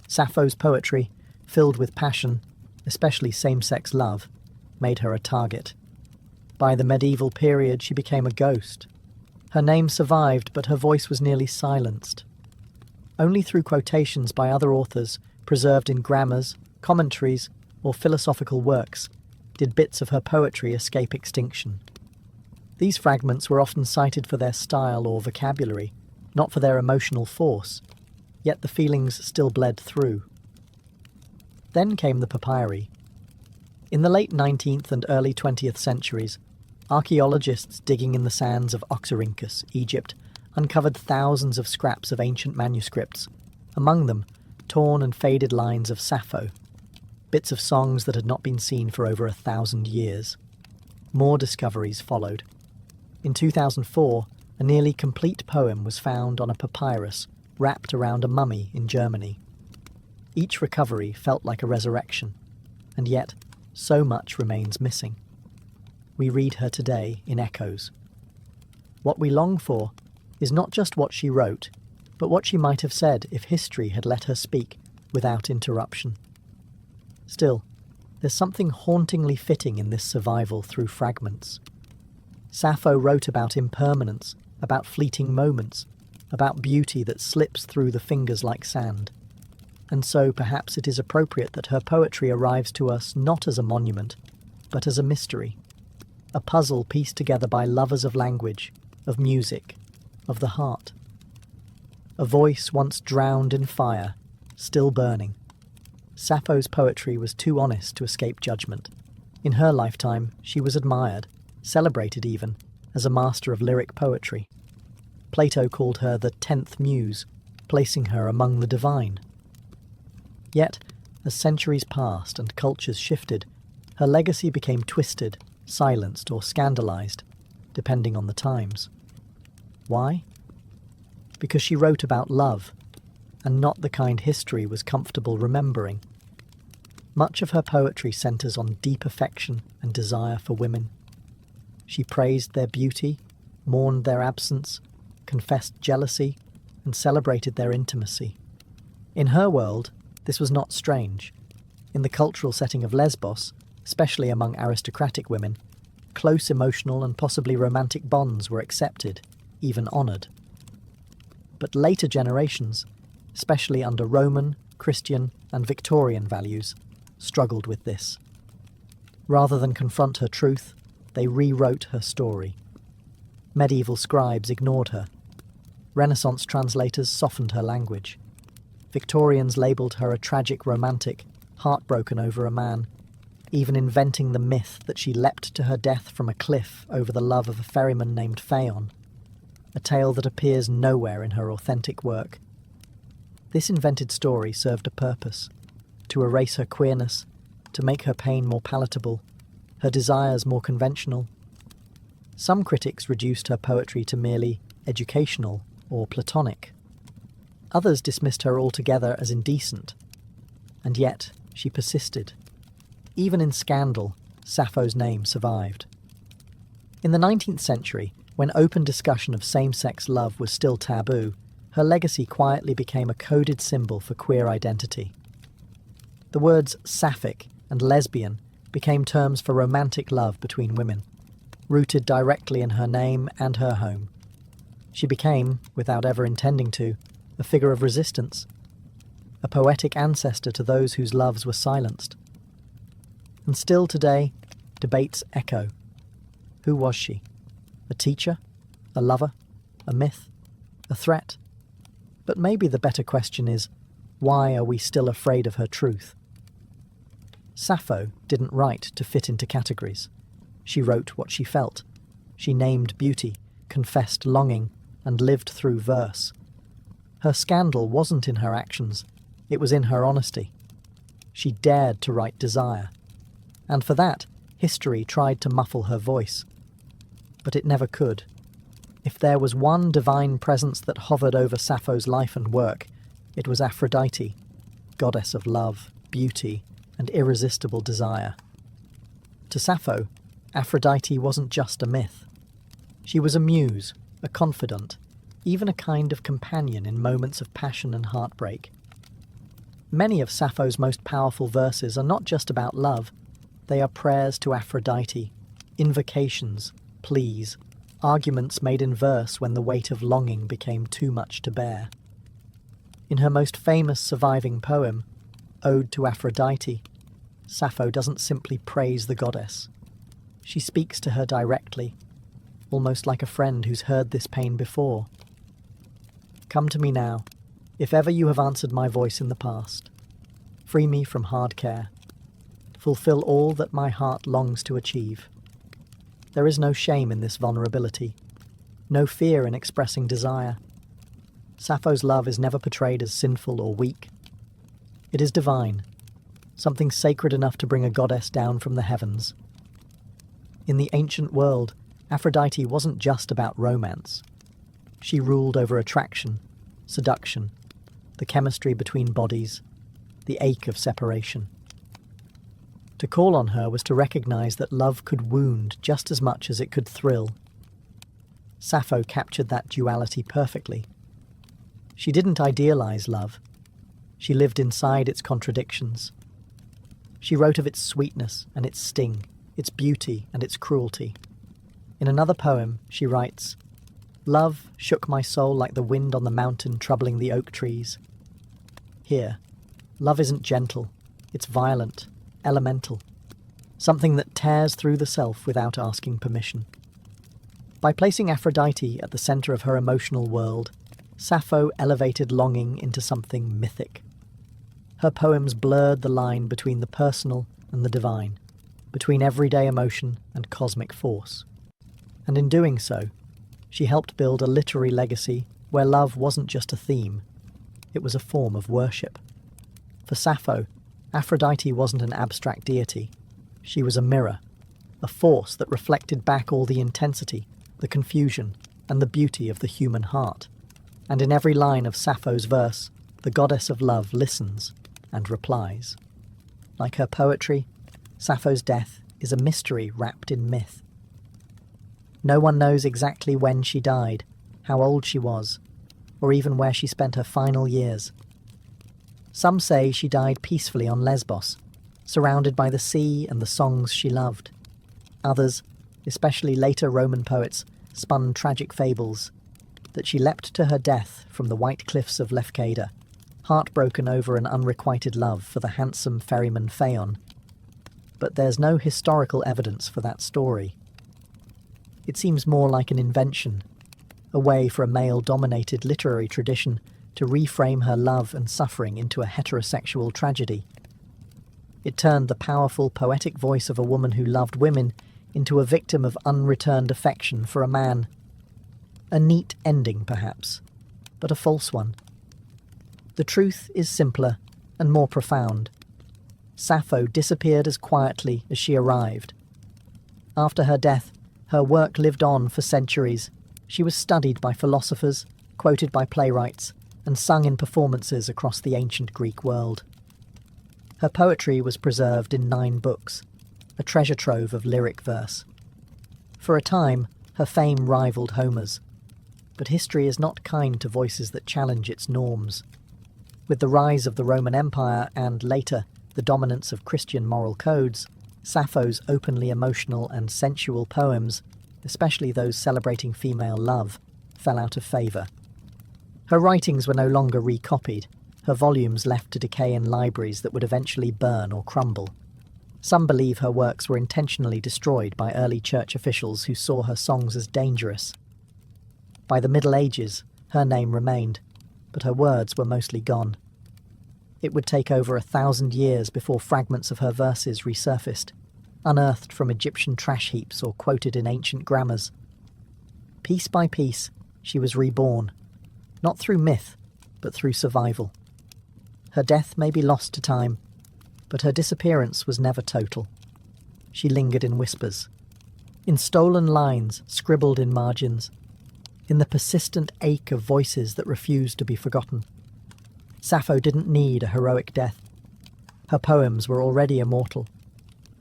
A: Sappho's poetry, filled with passion, especially same-sex love, made her a target. By the medieval period, she became a ghost. Her name survived, but her voice was nearly silenced. Only through quotations by other authors, preserved in grammars, commentaries, or philosophical works, did bits of her poetry escape extinction. These fragments were often cited for their style or vocabulary, not for their emotional force, yet the feelings still bled through. Then came the papyri. In the late 19th and early 20th centuries, Archaeologists digging in the sands of Oxyrhynchus, Egypt, uncovered thousands of scraps of ancient manuscripts, among them torn and faded lines of Sappho, bits of songs that had not been seen for over 1,000 years. More discoveries followed. In 2004, a nearly complete poem was found on a papyrus wrapped around a mummy in Germany. Each recovery felt like a resurrection, and yet so much remains missing. We read her today in echoes. What we long for is not just what she wrote, but what she might have said if history had let her speak without interruption. Still, there's something hauntingly fitting in this survival through fragments. Sappho wrote about impermanence, about fleeting moments, about beauty that slips through the fingers like sand. And so perhaps it is appropriate that her poetry arrives to us not as a monument, but as a mystery, a puzzle pieced together by lovers of language, of music, of the heart. A voice once drowned in fire, still burning. Sappho's poetry was too honest to escape judgment. In her lifetime, she was admired, celebrated even, as a master of lyric poetry. Plato called her the 10th muse, placing her among the divine. Yet, as centuries passed and cultures shifted, her legacy became twisted, silenced, or scandalized, depending on the times. Why? Because she wrote about love, and not the kind history was comfortable remembering. Much of her poetry centers on deep affection and desire for women. She praised their beauty, mourned their absence, confessed jealousy, and celebrated their intimacy. In her world, this was not strange. In the cultural setting of Lesbos, especially among aristocratic women, close emotional and possibly romantic bonds were accepted, even honoured. But later generations, especially under Roman, Christian, and Victorian values, struggled with this. Rather than confront her truth, they rewrote her story. Medieval scribes ignored her. Renaissance translators softened her language. Victorians labelled her a tragic romantic, heartbroken over a man, even inventing the myth that she leapt to her death from a cliff over the love of a ferryman named Phaon, a tale that appears nowhere in her authentic work. This invented story served a purpose: to erase her queerness, to make her pain more palatable, her desires more conventional. Some critics reduced her poetry to merely educational or platonic. Others dismissed her altogether as indecent. And yet, she persisted. Even in scandal, Sappho's name survived. In the 19th century, when open discussion of same-sex love was still taboo, her legacy quietly became a coded symbol for queer identity. The words sapphic and lesbian became terms for romantic love between women, rooted directly in her name and her home. She became, without ever intending to, a figure of resistance, a poetic ancestor to those whose loves were silenced. And still today, debates echo. Who was she? A teacher? A lover? A myth? A threat? But maybe the better question is, why are we still afraid of her truth? Sappho didn't write to fit into categories. She wrote what she felt. She named beauty, confessed longing, and lived through verse. Her scandal wasn't in her actions, it was in her honesty. She dared to write desire. And for that, history tried to muffle her voice. But it never could. If there was one divine presence that hovered over Sappho's life and work, it was Aphrodite, goddess of love, beauty, and irresistible desire. To Sappho, Aphrodite wasn't just a myth. She was a muse, a confidant, even a kind of companion in moments of passion and heartbreak. Many of Sappho's most powerful verses are not just about love, they are prayers to Aphrodite, invocations, pleas, arguments made in verse when the weight of longing became too much to bear. In her most famous surviving poem, Ode to Aphrodite, Sappho doesn't simply praise the goddess. She speaks to her directly, almost like a friend who's heard this pain before. Come to me now, if ever you have answered my voice in the past. Free me from hard care. Fulfill all that my heart longs to achieve. There is no shame in this vulnerability, no fear in expressing desire. Sappho's love is never portrayed as sinful or weak. It is divine, something sacred enough to bring a goddess down from the heavens. In the ancient world, Aphrodite wasn't just about romance. She ruled over attraction, seduction, the chemistry between bodies, the ache of separation. To call on her was to recognize that love could wound just as much as it could thrill. Sappho captured that duality perfectly. She didn't idealize love. She lived inside its contradictions. She wrote of its sweetness and its sting, its beauty and its cruelty. In another poem, she writes, "Love shook my soul like the wind on the mountain troubling the oak trees." Here, love isn't gentle, it's violent, elemental, something that tears through the self without asking permission. By placing Aphrodite at the centre of her emotional world, Sappho elevated longing into something mythic. Her poems blurred the line between the personal and the divine, between everyday emotion and cosmic force. And in doing so, she helped build a literary legacy where love wasn't just a theme, it was a form of worship. For Sappho, Aphrodite wasn't an abstract deity. She was a mirror, a force that reflected back all the intensity, the confusion, and the beauty of the human heart. And in every line of Sappho's verse, the goddess of love listens and replies. Like her poetry, Sappho's death is a mystery wrapped in myth. No one knows exactly when she died, how old she was, or even where she spent her final years. Some say she died peacefully on Lesbos, surrounded by the sea and the songs she loved. Others, especially later Roman poets, spun tragic fables, that she leapt to her death from the white cliffs of Lefkada, heartbroken over an unrequited love for the handsome ferryman Phaon. But there's no historical evidence for that story. It seems more like an invention, a way for a male-dominated literary tradition to reframe her love and suffering into a heterosexual tragedy. It turned the powerful, poetic voice of a woman who loved women into a victim of unreturned affection for a man. A neat ending, perhaps, but a false one. The truth is simpler and more profound. Sappho disappeared as quietly as she arrived. After her death, her work lived on for centuries. She was studied by philosophers, quoted by playwrights, and sung in performances across the ancient Greek world. Her poetry was preserved in 9 books, a treasure trove of lyric verse. For a time, her fame rivaled Homer's. But history is not kind to voices that challenge its norms. With the rise of the Roman Empire and, later, the dominance of Christian moral codes, Sappho's openly emotional and sensual poems, especially those celebrating female love, fell out of favour. Her writings were no longer recopied, her volumes left to decay in libraries that would eventually burn or crumble. Some believe her works were intentionally destroyed by early church officials who saw her songs as dangerous. By the Middle Ages, her name remained, but her words were mostly gone. It would take over 1,000 years before fragments of her verses resurfaced, unearthed from Egyptian trash heaps or quoted in ancient grammars. Piece by piece, she was reborn, not through myth, but through survival. Her death may be lost to time, but her disappearance was never total. She lingered in whispers, in stolen lines scribbled in margins, in the persistent ache of voices that refused to be forgotten. Sappho didn't need a heroic death. Her poems were already immortal,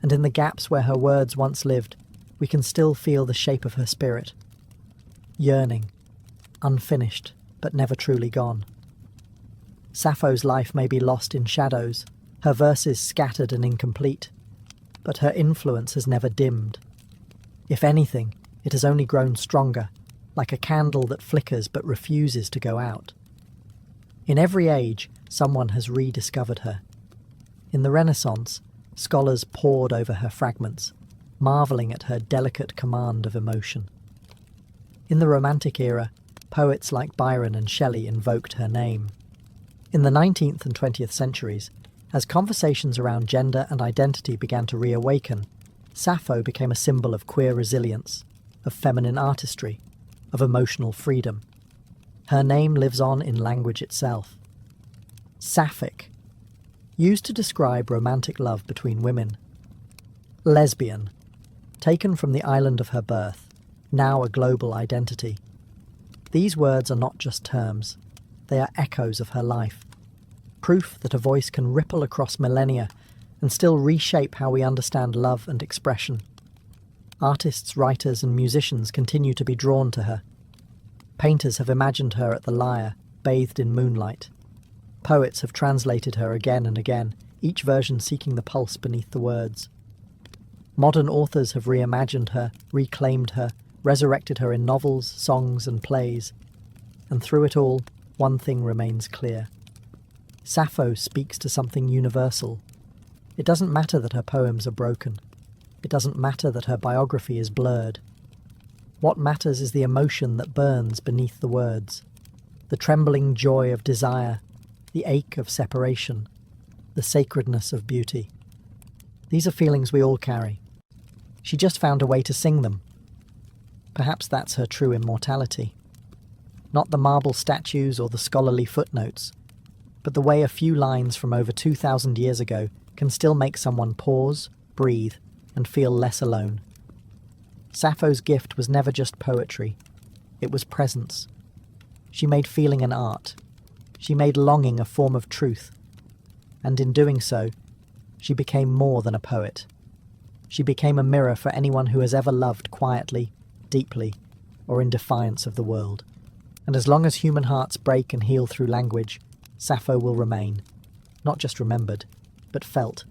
A: and in the gaps where her words once lived, we can still feel the shape of her spirit. Yearning, unfinished, but never truly gone. Sappho's life may be lost in shadows, her verses scattered and incomplete, but her influence has never dimmed. If anything, it has only grown stronger, like a candle that flickers but refuses to go out. In every age, someone has rediscovered her. In the Renaissance, scholars pored over her fragments, marvelling at her delicate command of emotion. In the Romantic era, poets like Byron and Shelley invoked her name. In the 19th and 20th centuries, as conversations around gender and identity began to reawaken, Sappho became a symbol of queer resilience, of feminine artistry, of emotional freedom. Her name lives on in language itself. Sapphic, used to describe romantic love between women. Lesbian, taken from the island of her birth, now a global identity. These words are not just terms, they are echoes of her life. Proof that a voice can ripple across millennia and still reshape how we understand love and expression. Artists, writers and musicians continue to be drawn to her. Painters have imagined her at the lyre, bathed in moonlight. Poets have translated her again and again, each version seeking the pulse beneath the words. Modern authors have reimagined her, reclaimed her, resurrected her in novels, songs and plays. And through it all, one thing remains clear. Sappho speaks to something universal. It doesn't matter that her poems are broken. It doesn't matter that her biography is blurred. What matters is the emotion that burns beneath the words, the trembling joy of desire, the ache of separation, the sacredness of beauty. These are feelings we all carry. She just found a way to sing them. Perhaps that's her true immortality. Not the marble statues or the scholarly footnotes, but the way a few lines from over 2,000 years ago can still make someone pause, breathe, and feel less alone. Sappho's gift was never just poetry. It was presence. She made feeling an art. She made longing a form of truth. And in doing so, she became more than a poet. She became a mirror for anyone who has ever loved quietly, deeply, or in defiance of the world. And as long as human hearts break and heal through language, Sappho will remain, not just remembered, but felt